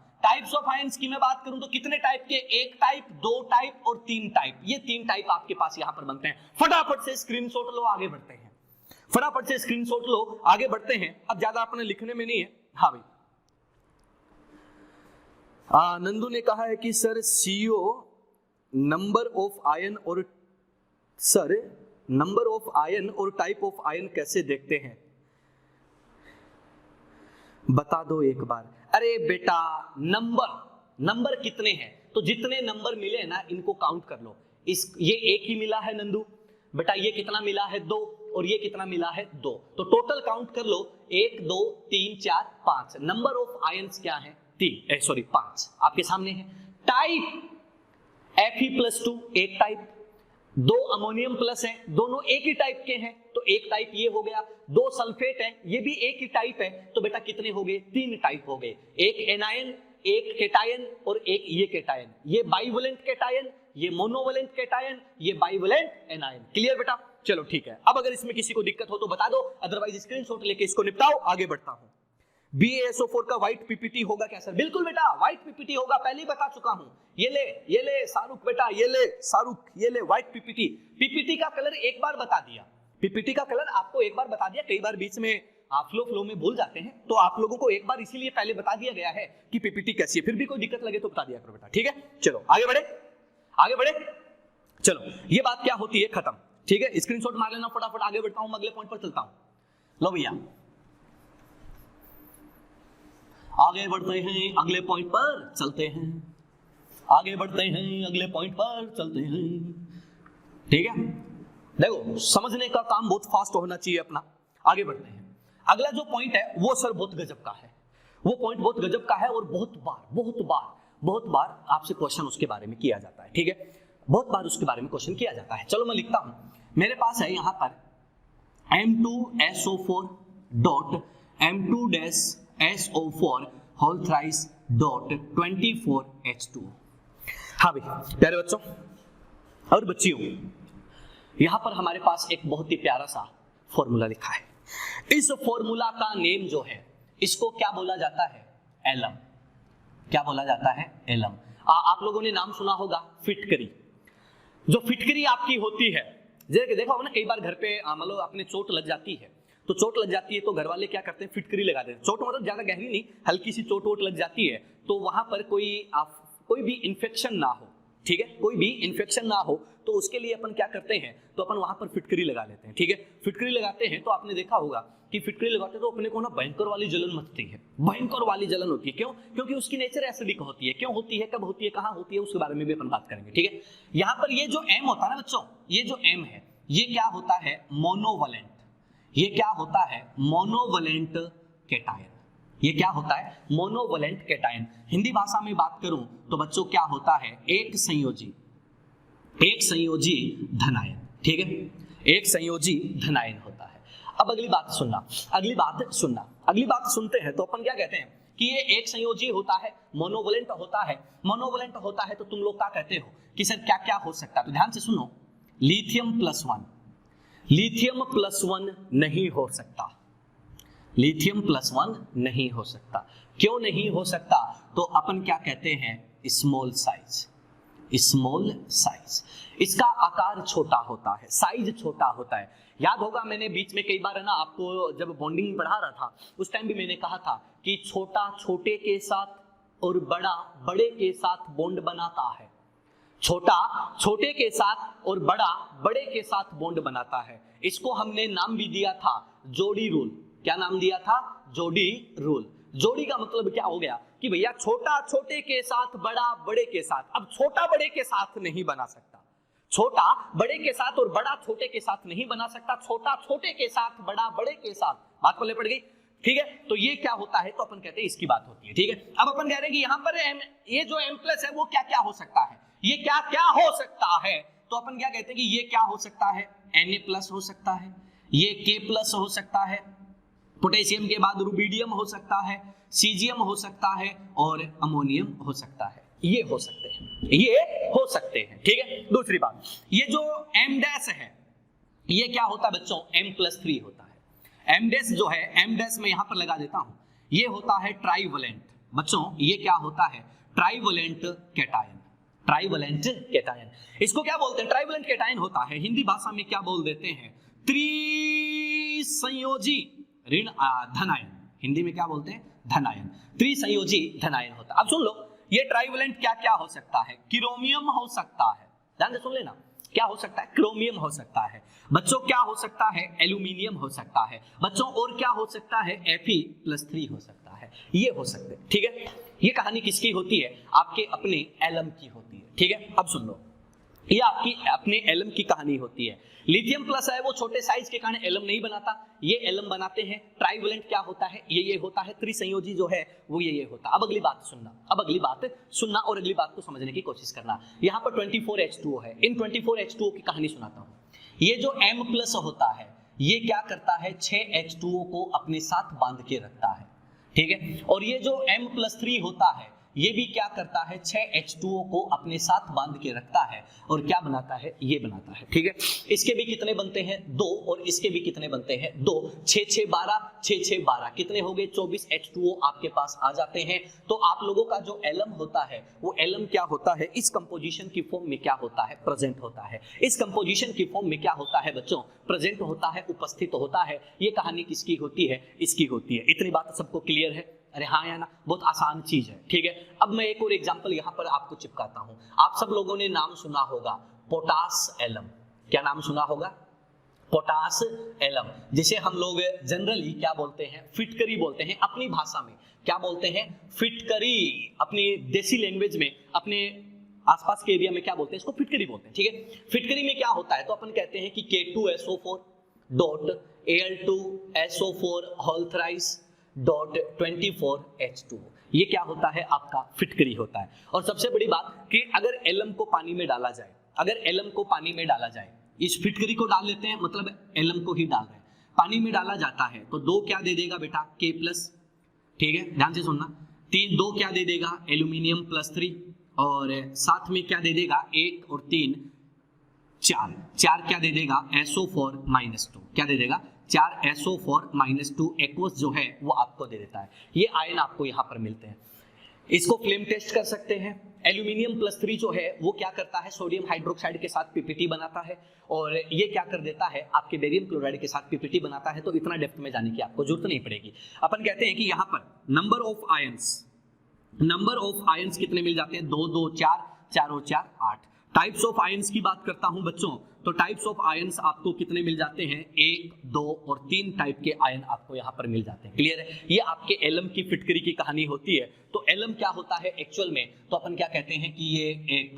तो कितने टाइप के, 1 टाइप, 2 टाइप और 3 टाइप। ये 3 टाइप आपके पास यहां पर बनते हैं। फटाफट से स्क्रीनशॉट लो, आगे बढ़ते हैं। अब ज्यादा अपने लिखने में नहीं है। हाँ भाई, नंदू ने कहा है कि sir CO number of ion और टाइप ऑफ आयन कैसे देखते हैं, बता दो एक बार। अरे बेटा, नंबर कितने हैं, तो जितने नंबर मिले ना इनको काउंट कर लो। ये 1 ही मिला है नंदू बेटा, ये कितना मिला है, 2, और ये कितना मिला है, 2, तो टोटल काउंट कर लो, 1 2 3 4 5। नंबर ऑफ आयंस क्या है, 5 आपके सामने है। टाइप Fe+2 एक टाइप, 2 अमोनियम प्लस है, दोनों एक ही टाइप के हैं, तो एक टाइप ये हो गया। 2 सल्फेट है, ये भी एक ही टाइप है, तो बेटा कितने हो गए, 3 टाइप हो गए। एक एनायन, एक केटायन और एक ये केटायन। ये बाइवलेंट केटायन, ये मोनोवलेंट केटायन, ये बाइवलेंट एनायन। क्लियर बेटा? चलो ठीक है। अब अगर इसमें किसी को दिक्कत हो तो बता दो, अदरवाइज स्क्रीनशॉट लेके इसको निपटाओ, आगे बढ़ता हूं। BaSO4 का व्हाइट PPT होगा क्या सर? बिल्कुल बेटा, व्हाइट PPT होगा, पहले ही बता चुका हूं। ये ले शाहरुख बेटा, ये ले व्हाइट PPT का कलर एक बार बता दिया, PPT का कलर आपको एक बार बता दिया। कई बार बीच में आप फ्लो में भूल जाते हैं, तो आप लोगों को एक बार इसीलिए पहले बता दिया गया है कि PPT कैसी है। फिर भी कोई दिक्कत लगे तो बता दिया करो बेटा, ठीक है? चलो आगे बढ़े। चलो, ये बात क्या होती है, खत्म। ठीक है, स्क्रीनशॉट मार लेना फटाफट, आगे बढ़ता हूं, अगले पॉइंट पर चलता हूं। लो भैया, आगे बढ़ते हैं, अगले पॉइंट पर चलते हैं। ठीक है, देखो समझने का काम बहुत फास्ट होना चाहिए अपना। आगे बढ़ते हैं। अगला जो पॉइंट है वो सर बहुत गजब का है, वो पॉइंट बहुत गजब का है और बहुत बार आपसे क्वेश्चन उसके बारे में किया जाता है, ठीक है, बहुत बार उसके बारे में क्वेश्चन किया जाता है। चलो मैं लिखता हूं, मेरे पास है यहां पर M2SO4 dot M2-SO4 whole thrice dot 24H2। हाँ भाई प्यारे बच्चों और बच्चियों, यहां पर हमारे पास एक बहुत ही प्यारा सा फॉर्मूला लिखा है। इस फॉर्मूला का नेम जो है इसको क्या बोला जाता है? एलम। क्या बोला जाता है? एलम। आप लोगों ने नाम सुना होगा फिटकरी। जो फिटकरी आपकी होती है, देखा होगा ना कई बार घर पे मान लो अपने चोट लग जाती है, तो चोट लग जाती है तो घर वाले क्या करते हैं? फिटकरी लगा देते हैं। चोट मतलब ज्यादा गहरी नहीं, हल्की सी चोट वोट लग जाती है तो वहां पर कोई भी इंफेक्शन ना हो, ठीक है, कोई भी इंफेक्शन ना हो तो उसके लिए अपन क्या करते हैं? तो अपन वहां पर फिटकरी लगा लेते हैं, ठीक है। फिटकरी लगाते हैं तो आपने देखा होगा कि फिटकरी लगाते तो अपने को ना भयंकर वाली जलन मचती है, भयंकर वाली जलन होती है। क्यों? क्योंकि उसकी नेचर एसिडिक होती है। क्यों होती है, कब होती है, कहां होती है, उसके बारे में भी अपन बात करेंगे, ठीक है। यहां पर ये जो एम होता है ना बच्चों, ये जो एम है ये क्या होता है? मोनोवलेंट। ये क्या होता है? मोनोवलेंट कैटायन। ये क्या होता है? मोनोवलेंट कैटायन। हिंदी भाषा में बात करूं तो बच्चों क्या होता है? एक संयोजी धनायन, ठीक है, एक संयोजी धनायन होता है। अब अगली बात सुनते हैं तो अपन क्या कहते हैं कि ये एक संयोजी होता है, मोनोवलेंट होता है। मोनोवलेंट होता है तो तुम लोग क्या कहते हो कि सर क्या क्या हो सकता है? तो ध्यान से सुनो, लिथियम प्लस वन नहीं हो सकता। लिथियम प्लस वन नहीं हो सकता। क्यों नहीं हो सकता? तो अपन क्या कहते हैं? Small size. इसका आकार छोटा होता है, साइज छोटा होता है। याद होगा मैंने बीच में कई बार है ना आपको जब बॉन्डिंग पढ़ा रहा था उस टाइम भी मैंने कहा था कि छोटा छोटे के साथ और बड़ा बड़े के साथ बॉन्ड बनाता है। छोटा छोटे के साथ और बड़ा बड़े के साथ बॉन्ड बनाता है। इसको हमने नाम भी दिया था जोड़ी रूल। क्या नाम दिया था? जोड़ी रूल। जोड़ी का मतलब क्या हो गया कि भैया छोटा छोटे के साथ, बड़ा बड़े के साथ। अब छोटा बड़े के साथ नहीं बना सकता, छोटा बड़े के साथ और बड़ा छोटे के साथ नहीं बना सकता, छोटा छोटे के साथ, बड़ा बड़े के साथ। बात पल्ले पड़ गई, ठीक है। तो ये क्या होता है? तो अपन कहते हैं इसकी बात होती है, ठीक है। अब अपन कह रहे हैं कि यहां पर ये जो M प्लस है वो क्या क्या हो सकता है? ये क्या क्या हो सकता है? तो अपन क्या कहते हैं कि ये क्या हो सकता है? Na प्लस हो सकता है, ये K प्लस हो सकता है, पोटेशियम के बाद रुबिडियम हो सकता है, सीजियम हो सकता है और अमोनियम हो सकता है। ये हो सकते हैं, ठीक है। दूसरी बात, ये जो M डैश है ये क्या होता है बच्चों? M+3 होता है। M डैश जो है, M डैश में यहां पर लगा देता हूं, ये होता है ट्राइवलेंट। बच्चों ये क्या होता है? Trivalent cation. इसको क्या बोलते हैं? ट्राइवलेंट कैटायन होता है। हिंदी भाषा में क्या बोल देते हैं? त्रिसंयोजी ऋण धनायन। हिंदी में क्या बोलते हैं? धनायन। त्रिसंयोजी धनायन होता है। अब सुन लो, ये ट्राइवलेंट क्या क्या हो सकता है? क्रोमियम हो सकता है, ध्यान से सुन लेना, क्या हो सकता है? क्रोमियम हो सकता है बच्चों। क्या हो सकता है? एल्यूमिनियम हो सकता है बच्चों। और क्या हो सकता है? Fe+3 हो सकता है। ये हो सकते हैं, ठीक है। ये कहानी किसकी होती है? आपके अपने एलम की होती है, ठीक है। अब सुन लो, ये आपकी अपने एलम की कहानी होती है। लिथियम प्लस है वो छोटे साइज के कारण एलम नहीं बनाता, ये एलम बनाते हैं। ट्राइवलेंट क्या होता है? ये होता है। त्रिसंयोजी जो है वो ये होता है। अब अगली बात सुनना और अगली बात को समझने की कोशिश करना। यहाँ पर 24H2O है। इन 24H2O की कहानी सुनाता हूँ। ये जो M प्लस होता है ये क्या करता है? 6H2O को अपने साथ बांध के रखता है, ठीक है। और ये जो M+3 होता है ये भी क्या करता है? 6H2O को अपने साथ बांध के रखता है और क्या बनाता है? ये बनाता है, ठीक है। इसके भी कितने बनते हैं? 2 और इसके भी कितने बनते हैं? 2। 6 6 12 6 6 12 कितने हो गए? 24H2O आपके पास आ जाते हैं। तो आप लोगों का जो एलम होता है वो एलम क्या होता है? इस कंपोजिशन की फॉर्म में क्या होता है? प्रेजेंट होता है। इस कंपोजिशन की फॉर्म में क्या होता है बच्चों? प्रेजेंट होता है, उपस्थित होता है। ये कहानी किसकी होती है? इसकी होती है। इतनी बात सबको क्लियर है? अरे हाँ या ना? बहुत आसान चीज है, ठीक है। अब मैं एक और एग्जांपल यहां पर आपको चिपकाता हूं। आप सब लोगों ने नाम सुना होगा पोटास एलम। क्या नाम सुना होगा? पोटास एलम, जिसे हम लोग जनरली क्या बोलते हैं? फिटकरी बोलते हैं। अपनी भाषा में क्या बोलते हैं? फिटकरी। अपनी देसी लैंग्वेज में, अपने आसपास के एरिया में क्या बोलते हैं? इसको फिटकरी बोलते हैं, ठीक है। फिटकरी में क्या होता है? तो अपन कहते हैं कि K2SO4 dot Al2SO4 whole thrice H2O। ये क्या होता है? आपका फिटकरी होता है। और सबसे बड़ी बात कि अगर एलम को पानी में डाला जाए, अगर एलम को पानी में डाला जाए, इस फिटकरी को डाल लेते हैं, मतलब एलम को ही डाल रहे हैं, पानी में डाला जाता है तो 2 क्या दे देगा बेटा? K+, ठीक है, ध्यान से सुनना। 2 क्या दे देगा? एल्यूमिनियम +3, और साथ में क्या दे देगा? 1 और 3 4 क्या दे देगा? SO4 -2। क्या दे देगा? 4 SO4 -2 एक्वस जो है वो आपको दे देता है। ये आयन आपको यहाँ पर मिलते हैं। इसको फ्लेम टेस्ट कर सकते हैं। एल्यूमिनियम +3 जो है वो क्या करता है? सोडियम हाइड्रोक्साइड के साथ पीपीटी बनाता है, और ये क्या कर देता है? आपके बेरियम क्लोराइड के साथ पीपीटी बनाता है। तो इतना डेप्थ में जाने की आपको जरूरत नहीं पड़ेगी। अपन कहते हैं कि यहाँ पर नंबर ऑफ आयंस कितने मिल जाते हैं? 2 2 4 4 और 4 8। टाइप्स ऑफ आयंस की बात करता हूं बच्चों, तो टाइप्स ऑफ आयंस आपको कितने मिल जाते हैं? 1 2 और 3 टाइप के आयन आपको यहां पर मिल जाते हैं। क्लियर है? ये आपके एलम की फिटकरी की कहानी होती है। तो एलम क्या होता है एक्चुअल में? तो अपन क्या कहते हैं कि ये एक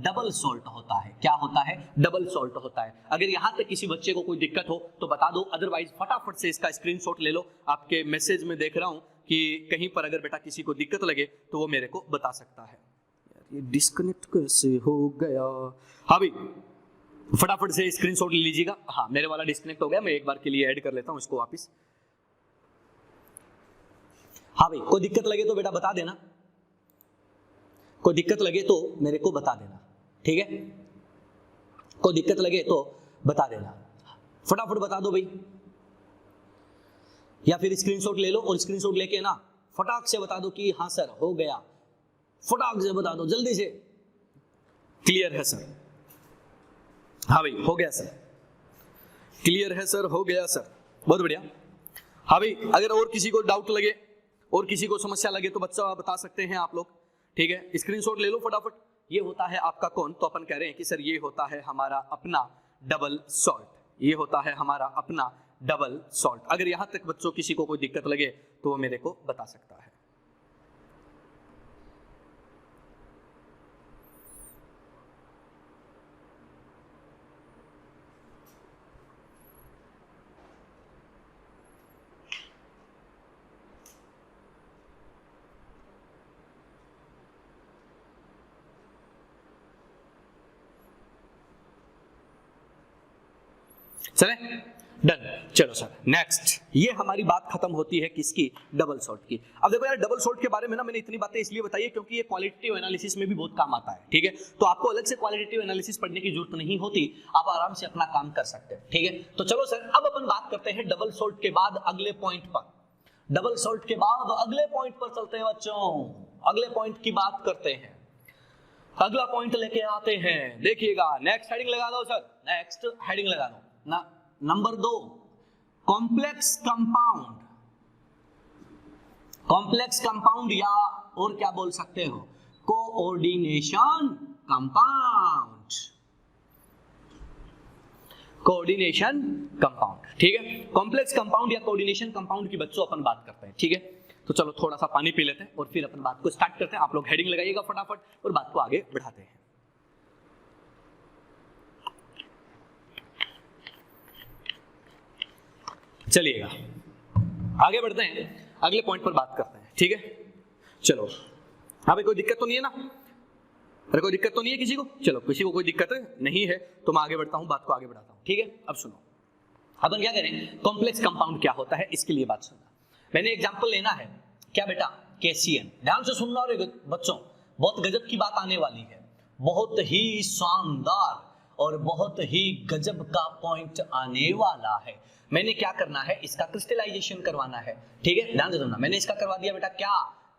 डबल सॉल्ट होता है। क्या होता है? डबल सॉल्ट होता है। अगर यहां तक किसी बच्चे को कोई दिक्कत हो तो बता दो, अदरवाइज फटाफट से इसका स्क्रीनशॉट ले लो। आपके मैसेज में देख रहा हूं कि कहीं पर अगर बेटा किसी को दिक्कत लगे तो वो मेरे को बता सकता है। यार ये डिस्कनेक्ट कैसे हो गया? हाँ भाई, फटाफट से स्क्रीनशॉट ले लीजिएगा। हाँ, मेरे वाला डिस्कनेक्ट हो गया, मैं एक बार के लिए ऐड कर लेता हूं इसको वापस। हाँ भाई, कोई दिक्कत लगे तो बेटा बता देना, कोई दिक्कत लगे तो मेरे को बता देना, ठीक है? कोई दिक्कत लगे तो बता देना, फटाफट बता दो भाई, या फिर स्क्रीनशॉट ले लो और स्क्रीनशॉट लेके ना फटाक से बता दो कि हाँ सर हो गया। फटाक से बता दो जल्दी से। क्लियर है सर? हाँ भाई हो गया सर। क्लियर है सर? हो गया सर, बहुत बढ़िया। हाँ भाई, अगर और किसी को डाउट लगे और किसी को समस्या लगे तो बच्चा बता सकते हैं आप लोग, ठीक है? स्क्रीनशॉट ले लो फटाफट। ये होता है आपका कौन? तो अपन कह रहे हैं कि सर ये होता है हमारा अपना डबल सॉल्ट, ये होता है हमारा अपना डबल सॉल्ट। अगर यहां तक बच्चों किसी को कोई दिक्कत लगे तो वो मेरे को बता सकता है। चले, डन। चलो सर नेक्स्ट, ये हमारी बात खत्म होती है किसकी? डबल सॉल्ट की। अब देखो यार, डबल सॉल्ट के बारे में ना मैंने इतनी बातें इसलिए बताई है क्योंकि ये क्वालिटेटिव एनालिसिस में भी बहुत काम आता है, ठीक है? तो आपको अलग से क्वालिटेटिव एनालिसिस पढ़ने की जरूरत नहीं होती, आप आराम से अपना काम कर सकते हैं, ठीक है? तो चलो सर, अब अपन बात करते हैं डबल सॉल्ट के बाद अगले पॉइंट पर। डबल सॉल्ट के बाद अगले पॉइंट पर चलते हैं बच्चों, अगले पॉइंट की बात करते हैं। अगला पॉइंट लेके आते हैं, देखिएगा। नेक्स्ट हेडिंग लगा दो सर, नेक्स्ट हेडिंग लगा दो ना। Number 2, complex compound. Complex compound या और क्या बोल सकते हो? Coordination compound. कोऑर्डिनेशन कंपाउंड, ठीक है? कॉम्प्लेक्स कंपाउंड या कोऑर्डिनेशन कंपाउंड की बच्चों अपन बात करते हैं, ठीक है? तो चलो थोड़ा सा पानी पी लेते हैं और फिर अपन बात को स्टार्ट करते हैं। आप लोग हेडिंग लगाइएगा फटाफट और बात को आगे बढ़ाते हैं। चलिएगा आगे बढ़ते हैं, अगले पॉइंट पर बात करते हैं, ठीक है? चलो, अभी कोई दिक्कत तो नहीं है ना? अरे कोई दिक्कत तो नहीं है किसी को? चलो, किसी को कोई दिक्कत नहीं है तो मैं आगे बढ़ता हूं, बात को आगे बढ़ाता हूं, ठीक है? अब सुनो, अपन क्या करें, कॉम्प्लेक्स कंपाउंड क्या होता है इसके लिए बात सुनना। मैंने एग्जांपल लेना है, क्या बेटा? KCN। ध्यान से सुनना और बच्चों, बहुत गजब की बात आने वाली है, बहुत ही शानदार और बहुत ही गजब का पॉइंट आने वाला है। मैंने क्या करना है, इसका क्रिस्टलाइजेशन करवाना है, ठीक है? ध्यान से सुनना, मैंने इसका करवा दिया बेटा क्या?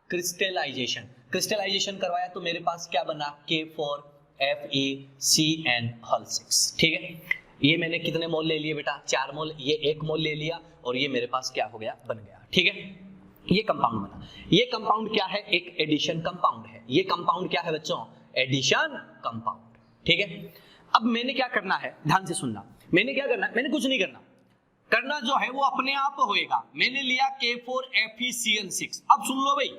क्रिस्टलाइजेशन। क्रिस्टलाइजेशन करवाया तो मेरे पास क्या बना? K4FeCN6, ठीक है? ये मैंने कितने मोल ले लिए बेटा? 4 मोल। ये 1 मोल ले लिया और ये मेरे पास क्या हो गया? बन गया, ठीक है? ये कंपाउंड बना। ये कंपाउंड क्या है? एक एडिशन कंपाउंड है। ये कंपाउंड क्या है बच्चों? एडिशन कंपाउंड, ठीक है? अब मैंने क्या करना है, ध्यान से सुनना, मैंने क्या करना है? मैंने कुछ नहीं करना, करना जो है वो अपने आप होएगा। मैंने लिया K4FeCN6। अब सुन लो भाई,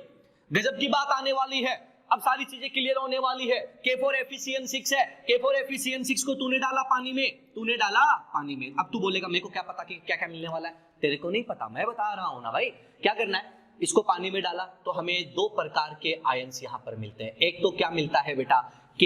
गजब की बात आने वाली है, अब सारी चीजें क्लियर होने वाली है। K4FeCN6 है, K4FeCN6 को तूने डाला पानी में, तूने डाला पानी में। अब तू बोलेगा मेरे को क्या पता कि क्या क्या मिलने वाला है? तेरे को नहीं पता, मैं बता रहा हूं ना भाई। क्या करना है, इसको पानी में डाला तो हमें दो प्रकार के आयंस यहां पर मिलते हैं। एक तो क्या मिलता है बेटा, K+,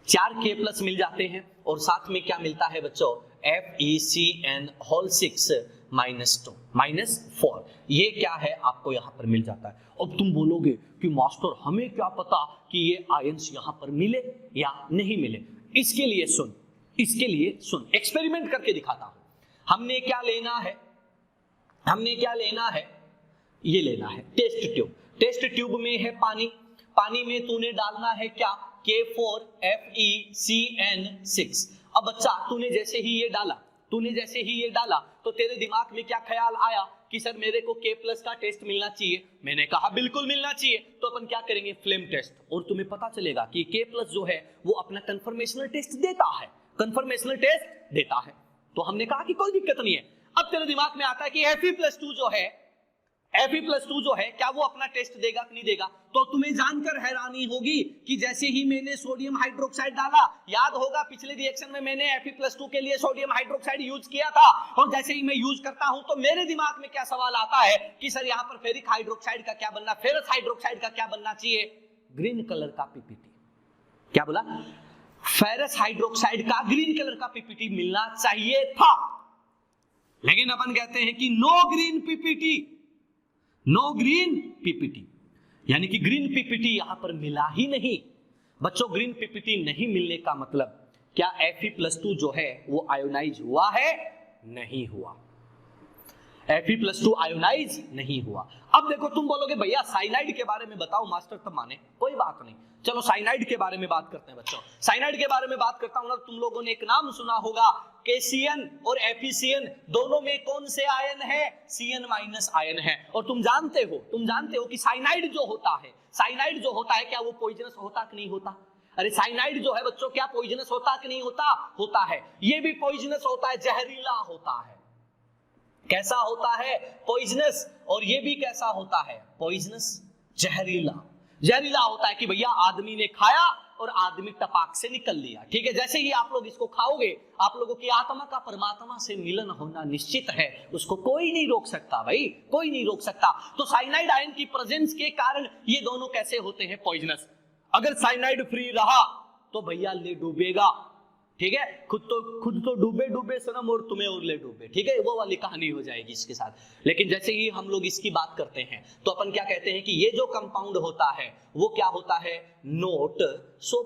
4 K+ मिल जाते हैं, और साथ में क्या मिलता है बच्चों, FeCN6 -2 -4। ये क्या है, आपको यहां पर मिल जाता है। अब तुम बोलोगे कि मास्टर हमें क्या पता कि ये आयंस यहां पर मिले या नहीं मिले। इसके लिए सुन, एक्सपेरिमेंट करके दिखाता हूं। हमने क्या लेना है, ये लेना है टेस्ट ट्यूब। टेस्ट ट्यूब में है पानी में तूने डालना है क्या, K4FeCN6। अब बच्चा तूने जैसे ही ये डाला तो तेरे दिमाग में क्या ख्याल आया कि सर मेरे को K+ का टेस्ट मिलना चाहिए। मैंने कहा बिल्कुल मिलना चाहिए। तो अपन क्या करेंगे, फ्लेम टेस्ट, और तुम्हें पता चलेगा कि K+ जो है वो अपना कन्फर्मेशनल टेस्ट देता है। तो हमने कहा कि कोई दिक्कत नहीं है। अब तेरे दिमाग में आता है कि Fe+2 जो है क्या वो अपना टेस्ट देगा कि नहीं देगा। तो तुम्हें जानकर हैरानी होगी कि जैसे ही मैंने सोडियम हाइड्रोक्साइड डाला, याद होगा पिछले रिएक्शन में मैंने Fe+2 के लिए सोडियम हाइड्रोक्साइड यूज किया था, और जैसे ही मैं यूज करता हूं तो मेरे दिमाग में क्या सवाल आता है कि सर यहां पर फेरिक हाइड्रोक्साइड का क्या बनना, फेरस हाइड्रोक्साइड का क्या बनना चाहिए, ग्रीन कलर का पीपीटी। क्या बोला, फेरस हाइड्रोक्साइड का ग्रीन कलर का पीपीटी मिलना चाहिए था। लेकिन अपन कहते हैं कि नो ग्रीन पीपीटी, यानी कि ग्रीन पीपीटी यहां पर मिला ही नहीं। बच्चों ग्रीन पीपीटी नहीं मिलने का मतलब क्या Fe+2 जो है वो आयोनाइज हुआ है, नहीं हुआ। Fe+2 आयोनाइज नहीं हुआ। अब देखो तुम बोलोगे भैया साइनाइड के बारे में बताओ मास्टर, तब माने, कोई बात नहीं। चलो साइनाइड के बारे में बात करते हैं बच्चों। साइनाइड के बारे में बात करता हूं ना, तुम लोगों ने एक नाम सुना होगा, KCN और FeCN, दोनों में कौन से आयन है, CN- आयन है। और तुम जानते हो कि साइनाइड जो होता है क्या वो पॉइजनस होता कि नहीं होता। अरे साइनाइड जो है बच्चों क्या पॉइजनस होता कि नहीं होता, होता है। ये भी पॉइजनस होता है, जहरीला होता है। कैसा होता है, पॉइजनस। और ये भी कैसा होता है, पॉइजनस, जहरीला होता है कि भैया आदमी ने खाया और आदमी टपाक से निकल लिया। ठीक है, जैसे ही आप लोग इसको खाओगे, आप लोगों की आत्मा का परमात्मा से मिलन होना निश्चित है, उसको कोई नहीं रोक सकता भाई, कोई नहीं रोक सकता। तो साइनाइड आयन की प्रेजेंस के कारण ये दोनों कैसे होते हैं, पॉइजनस। अगर साइनाइड फ्री रहा तो भैया ले डूबेगा। ठीक है, खुद तो डूबे सनम और तुम्हें और ले डूबे। ठीक है, वो वाली कहानी हो जाएगी इसके साथ। लेकिन जैसे ही हम लोग इसकी बात करते हैं तो अपन क्या कहते हैं कि ये जो कंपाउंड होता है वो क्या होता है, नॉट सो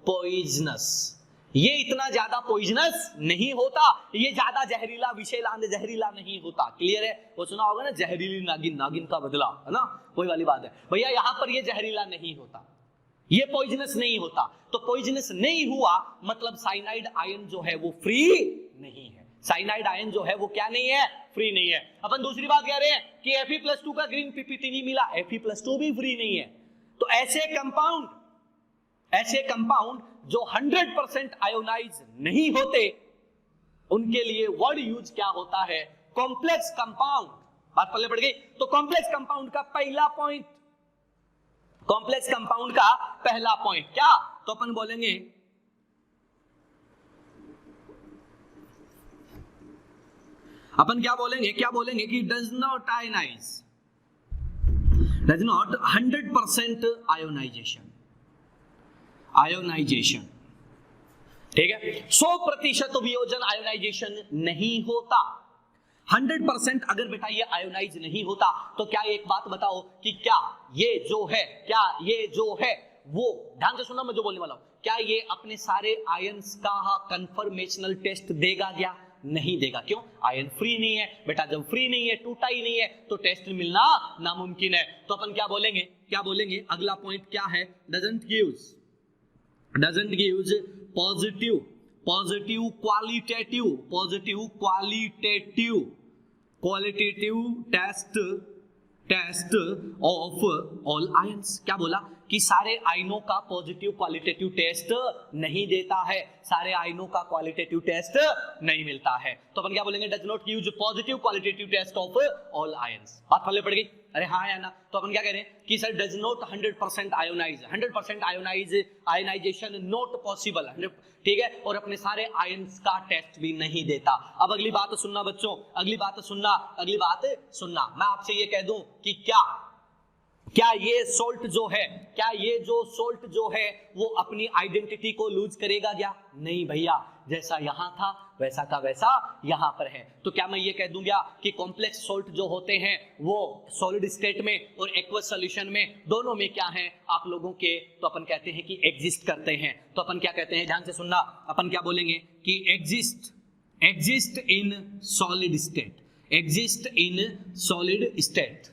पॉइजनस। ये इतना ज्यादा पॉइजनस नहीं होता, ये ज्यादा जहरीला, विषैला जहरीला नहीं होता। क्लियर है, वो सुना होगा ना, जहरीली नागिन का बदला, है ना, वही वाली बात है भैया। यहां पर ये जहरीला नहीं होता, ये पॉइजनस नहीं होता। तो पॉइजनस नहीं हुआ मतलब साइनाइड आयन जो है वो फ्री नहीं है। साइनाइड आयन जो है वो क्या नहीं है, फ्री नहीं है। अपन दूसरी बात कह रहे हैं कि Fe+2 का ग्रीन पीपीटी नहीं मिला, Fe+2 भी फ्री नहीं है। तो ऐसे कंपाउंड जो 100% आयोनाइज नहीं होते, उनके लिए वर्ड यूज क्या होता है, कॉम्प्लेक्स कंपाउंड। बात पल्ले पड़ गई। तो कॉम्प्लेक्स कंपाउंड का पहला पॉइंट, क्या, तो अपन बोलेंगे क्या बोलेंगे कि डज नॉट 100% आयोनाइजेशन। ठीक है, 100% वियोजन आयोनाइजेशन नहीं होता। 100% अगर बेटा ये आयोनाइज नहीं होता तो क्या एक बात बताओ कि क्या ये जो है वो, ध्यान से सुनना मैं जो बोलने वाला हूं, क्या ये अपने सारे आयंस का कंफर्मेशनल टेस्ट देगा क्या, नहीं देगा। क्यों, आयन फ्री नहीं है बेटा। जब फ्री नहीं है, टूटा ही नहीं है, तो टेस्ट मिलना नामुमकिन है। तो अपन क्या बोलेंगे, अगला पॉइंट क्या है, doesn't gives positive qualitative test of all ions. क्या बोला कि सारे आयनों का पॉजिटिव क्वालिटेटिव टेस्ट नहीं देता है, सारे आयनों का क्वालिटेटिव टेस्ट नहीं मिलता है। तो अपन क्या बोलेंगे, does not give positive qualitative test of all ions. बात पहले पड़ गई, अरे हाँ या ना। तो अपन क्या कह रहे हैं कि sir does not 100% ionize, 100% ionization not possible, ठीक है, और अपने सारे आयंस का टेस्ट भी नहीं देता। अब अगली बात सुनना बच्चों, अगली बात सुनना, मैं आपसे ये कह दूं कि क्या ये सोल्ट जो है, क्या ये जो सोल्ट जो है वो अपनी आइडेंटिटी को लूज करेगा क्या? नहीं भैया, जैसा यहां था वैसा का वैसा यहां पर है। तो क्या मैं ये कह दूंगा कि कॉम्प्लेक्स सोल्ट जो होते हैं वो सॉलिड स्टेट में और एक्वस सॉल्यूशन में दोनों में क्या है आप लोगों के, तो अपन कहते हैं कि एग्जिस्ट करते हैं। तो अपन क्या कहते हैं, ध्यान से सुनना, अपन क्या बोलेंगे कि exist in solid state, exist in solid state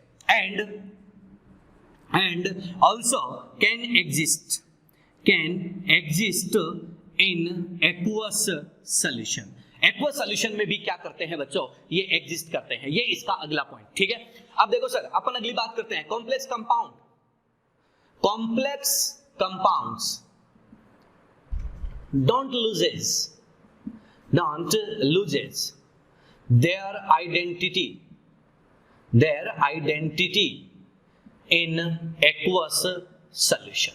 and also can exist in aqueous solution। Aqueous solution में भी क्या करते हैं बच्चों, ये एग्जिस्ट करते हैं। ये इसका अगला पॉइंट, ठीक है। अब देखो सर, अपन अगली बात करते हैं complex compounds don't loses their identity in aqueous solution,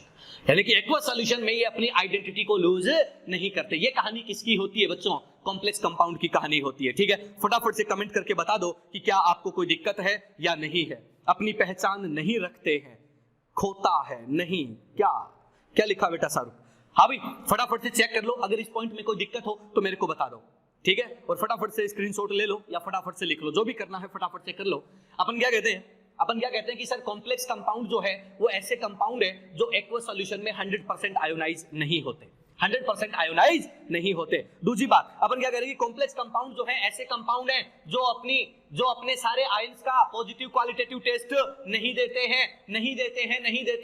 यानी कि एक्वस सॉल्यूशन में ये अपनी आइडेंटिटी को लूज नहीं करते। ये कहानी किसकी होती है बच्चों, कॉम्प्लेक्स कंपाउंड की कहानी होती है, ठीक है। फटाफट से कमेंट करके बता दो कि क्या आपको कोई दिक्कत है या नहीं है। अपनी पहचान नहीं रखते हैं, खोता है नहीं, क्या लिखा बेटा शाहरुख? हाँ भाई, फटाफट से चेक कर लो, अगर इस पॉइंट में कोई दिक्कत हो तो मेरे को बता दो, ठीक है। और फटाफट से स्क्रीनशॉट ले लो या फटाफट से लिख लो, जो भी करना है फटाफट से कर लो। अपन क्या कहते हैं कि सर कॉम्प्लेक्स कंपाउंड जो है वो ऐसे कंपाउंड है जो एक्वस सॉल्यूशन में 100% आयोनाइज नहीं होते, 100% आयोनाइज नहीं होते। दूसरी बात, अपन क्या कह रहे हैं कि कॉम्प्लेक्स कंपाउंड जो है ऐसे कंपाउंड है जो अपने सारे आयंस का पॉजिटिव क्वालिटेटिव टेस्ट नहीं देते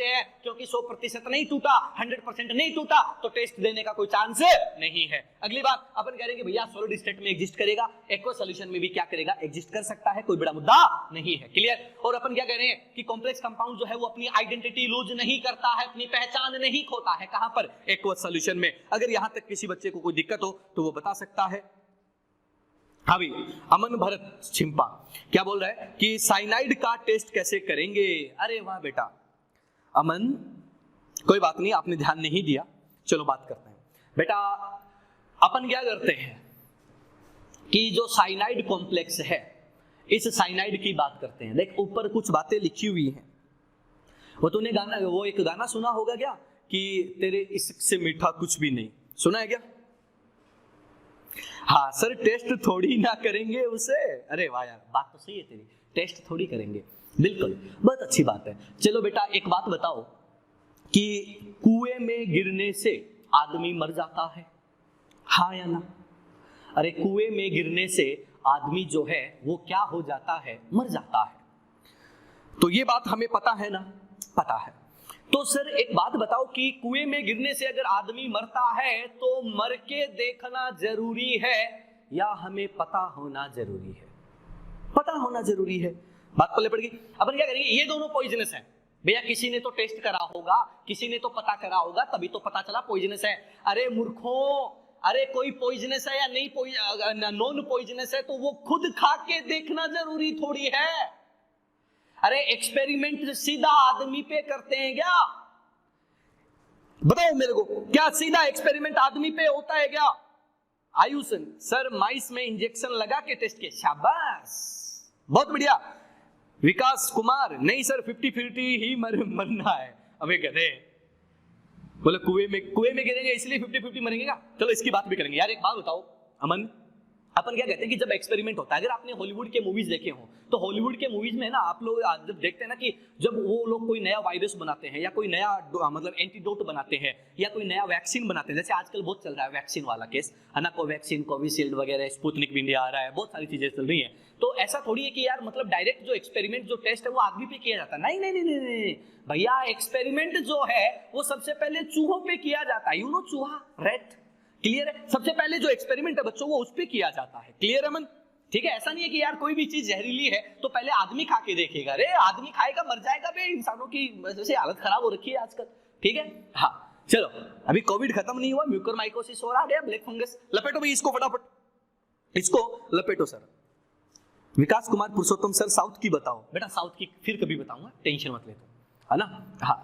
हैं, क्योंकि 100% नहीं टूटा, 100% नहीं टूटा, तो टेस्ट देने का कोई चांस नहीं है। अगली बात, अपन कह रहे हैं कि भैया सॉलिड स्टेट में एग्जिस्ट करेगा, एक्वस सॉल्यूशन में भी क्या करेगा, एग्जिस्ट कर सकता है, कोई बड़ा मुद्दा नहीं है, क्लियर। और अपन क्या कह रहे हैं कि कॉम्प्लेक्स कंपाउंड जो है वो अपनी आइडेंटिटी लूज नहीं करता है, अपनी पहचान नहीं खोता है, कहां पर, एक्वस सॉल्यूशन में। अगर यहां तक किसी बच्चे को कोई दिक्कत हो तो वो बता सकता है। हाँ भाई, अमन भरत छिंपा क्या बोल रहा है कि साइनाइड का टेस्ट कैसे करेंगे? अरे वाह बेटा अमन, कोई बात नहीं, आपने ध्यान नहीं दिया, चलो बात करते हैं बेटा। अपन क्या करते हैं कि जो साइनाइड कॉम्प्लेक्स है, इस साइनाइड की बात करते हैं। देख ऊपर कुछ बातें लिखी हुई हैं, वो एक गाना सुना होगा क्या कि तेरे इश्क से मीठा कुछ भी नहीं, सुना है क्या? हाँ सर, टेस्ट थोड़ी ना करेंगे उसे। अरे वाह यार, बात तो सही है तेरी, टेस्ट थोड़ी करेंगे, बिल्कुल, बहुत अच्छी बात है। चलो बेटा एक बात बताओ कि कुएं में गिरने से आदमी मर जाता है, हाँ या ना? अरे कुएं में गिरने से आदमी जो है वो क्या हो जाता है, मर जाता है। तो ये बात हमें पता है ना? पता है। तो सर एक बात बताओ कि कुएं में गिरने से अगर आदमी मरता है तो मर के देखना जरूरी है या हमें पता होना जरूरी है? पता होना जरूरी है, बात पल्ले पड़ गई। अपन क्या करेंगे, ये दोनों पॉइजनस है भैया, किसी ने तो टेस्ट करा होगा, किसी ने तो पता करा होगा, तभी तो पता चला पॉइजनस है। अरे मूर्खों, अरे कोई पॉइजनस है या नहीं नॉन पॉइजनस है तो वो खुद खा के देखना जरूरी थोड़ी है। अरे एक्सपेरिमेंट सीधा आदमी पे करते हैं क्या? बताओ मेरे को, क्या सीधा एक्सपेरिमेंट आदमी पे होता है क्या? आयुषन सर माइस में इंजेक्शन लगा के टेस्ट किया, शाबाश, बहुत बढ़िया। विकास कुमार, नहीं सर 50-50 ही मरना है। अबे गधे, बोले कुएं में गिरेंगे इसलिए 50-50 मरेंगे क्या? चलो इसकी बात भी करेंगे। यार एक बात बताओ अमन, अपन क्या कहते हैं कि जब एक्सपेरिमेंट होता है, अगर आपने हॉलीवुड के मूवीज देखे हो तो हॉलीवुड के मूवीज में ना आप लोग जब देखते हैं ना कि जब वो लोग कोई नया वायरस बनाते हैं या कोई नया मतलब एंटीडोट बनाते हैं या कोई नया वैक्सीन बनाते हैं, जैसे आजकल बहुत चल रहा है वैक्सीन वाला केस है ना, कोवैक्सीन, कोविशील्ड वगैरह, स्पुतनिक इंडिया आ रहा है, बहुत सारी चीजें चल रही हैं। तो ऐसा थोड़ी है कि यार मतलब डायरेक्ट जो एक्सपेरिमेंट जो टेस्ट है वो आदमी पे किया जाता है, नहीं भैया, एक्सपेरिमेंट जो है वो सबसे पहले चूहों पे किया जाता है, यू नो चूहा, रैट, क्लियर है? सबसे पहले जो एक्सपेरिमेंट है बच्चों वो उस पे किया जाता है, क्लियर है मन? ठीक है, ऐसा नहीं है कि यार कोई भी चीज जहरीली है तो पहले आदमी खा के देखेगा, अरे आदमी खाएगा मर जाएगा बे, इंसानों की वजह से हालत खराब हो रखी है आजकल। ठीक है, हाँ चलो, अभी कोविड खत्म नहीं हुआ, म्यूकोरमाइकोसिस और आ गया, ब्लैक फंगस। लपेटो भाई इसको फटाफट, इसको लपेटो सर। विकास कुमार पुरुषोत्तम सर साउथ की बताओ। बेटा साउथ की फिर कभी बताऊंगा, टेंशन मत ले, है ना। हाँ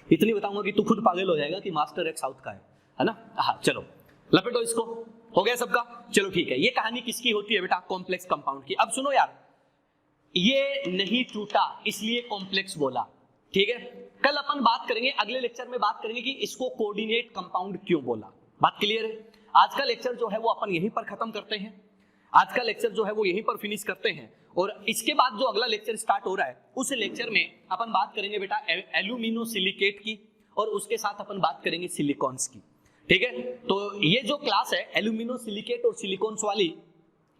इतनी बताऊंगा कि तू खुद पागल हो जाएगा कि मास्टर एक साउथ का है ना। हाँ चलो लपेटो इसको, हो गया सबका। चलो ठीक है, ये कहानी किसकी होती है बेटा, कॉम्प्लेक्स कंपाउंड की। अब सुनो यार, ये नहीं टूटा इसलिए कॉम्प्लेक्स बोला, ठीक है। कल अपन बात करेंगे, अगले लेक्चर में बात करेंगे कि इसको कोऑर्डिनेट कंपाउंड क्यों बोला। बात क्लियर है। आज का लेक्चर जो है वो अपन यहीं पर खत्म करते हैं, आज का लेक्चर जो है वो यहीं पर फिनिश करते हैं, और इसके बाद जो अगला लेक्चर स्टार्ट हो रहा है उस लेक्चर में अपन बात करेंगे बेटा एल्यूमिनो सिलिकेट की, और उसके साथ अपन बात करेंगे सिलिकॉन्स की। ठीक है, तो ये जो क्लास है एल्यूमिनो सिलिकेट और सिलिकॉन्स वाली,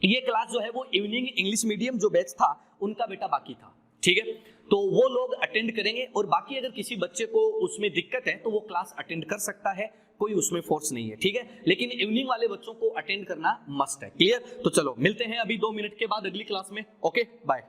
ये क्लास जो है वो इवनिंग इंग्लिश मीडियम जो बैच था उनका बेटा बाकी था। ठीक है, तो वो लोग अटेंड करेंगे, और बाकी अगर किसी बच्चे को उसमें दिक्कत है तो वो क्लास अटेंड कर सकता है, कोई उसमें फोर्स नहीं है। ठीक है, लेकिन इवनिंग वाले बच्चों को अटेंड करना मस्ट है। क्लियर, तो चलो मिलते हैं अभी 2 मिनट के बाद अगली क्लास में। Okay bye.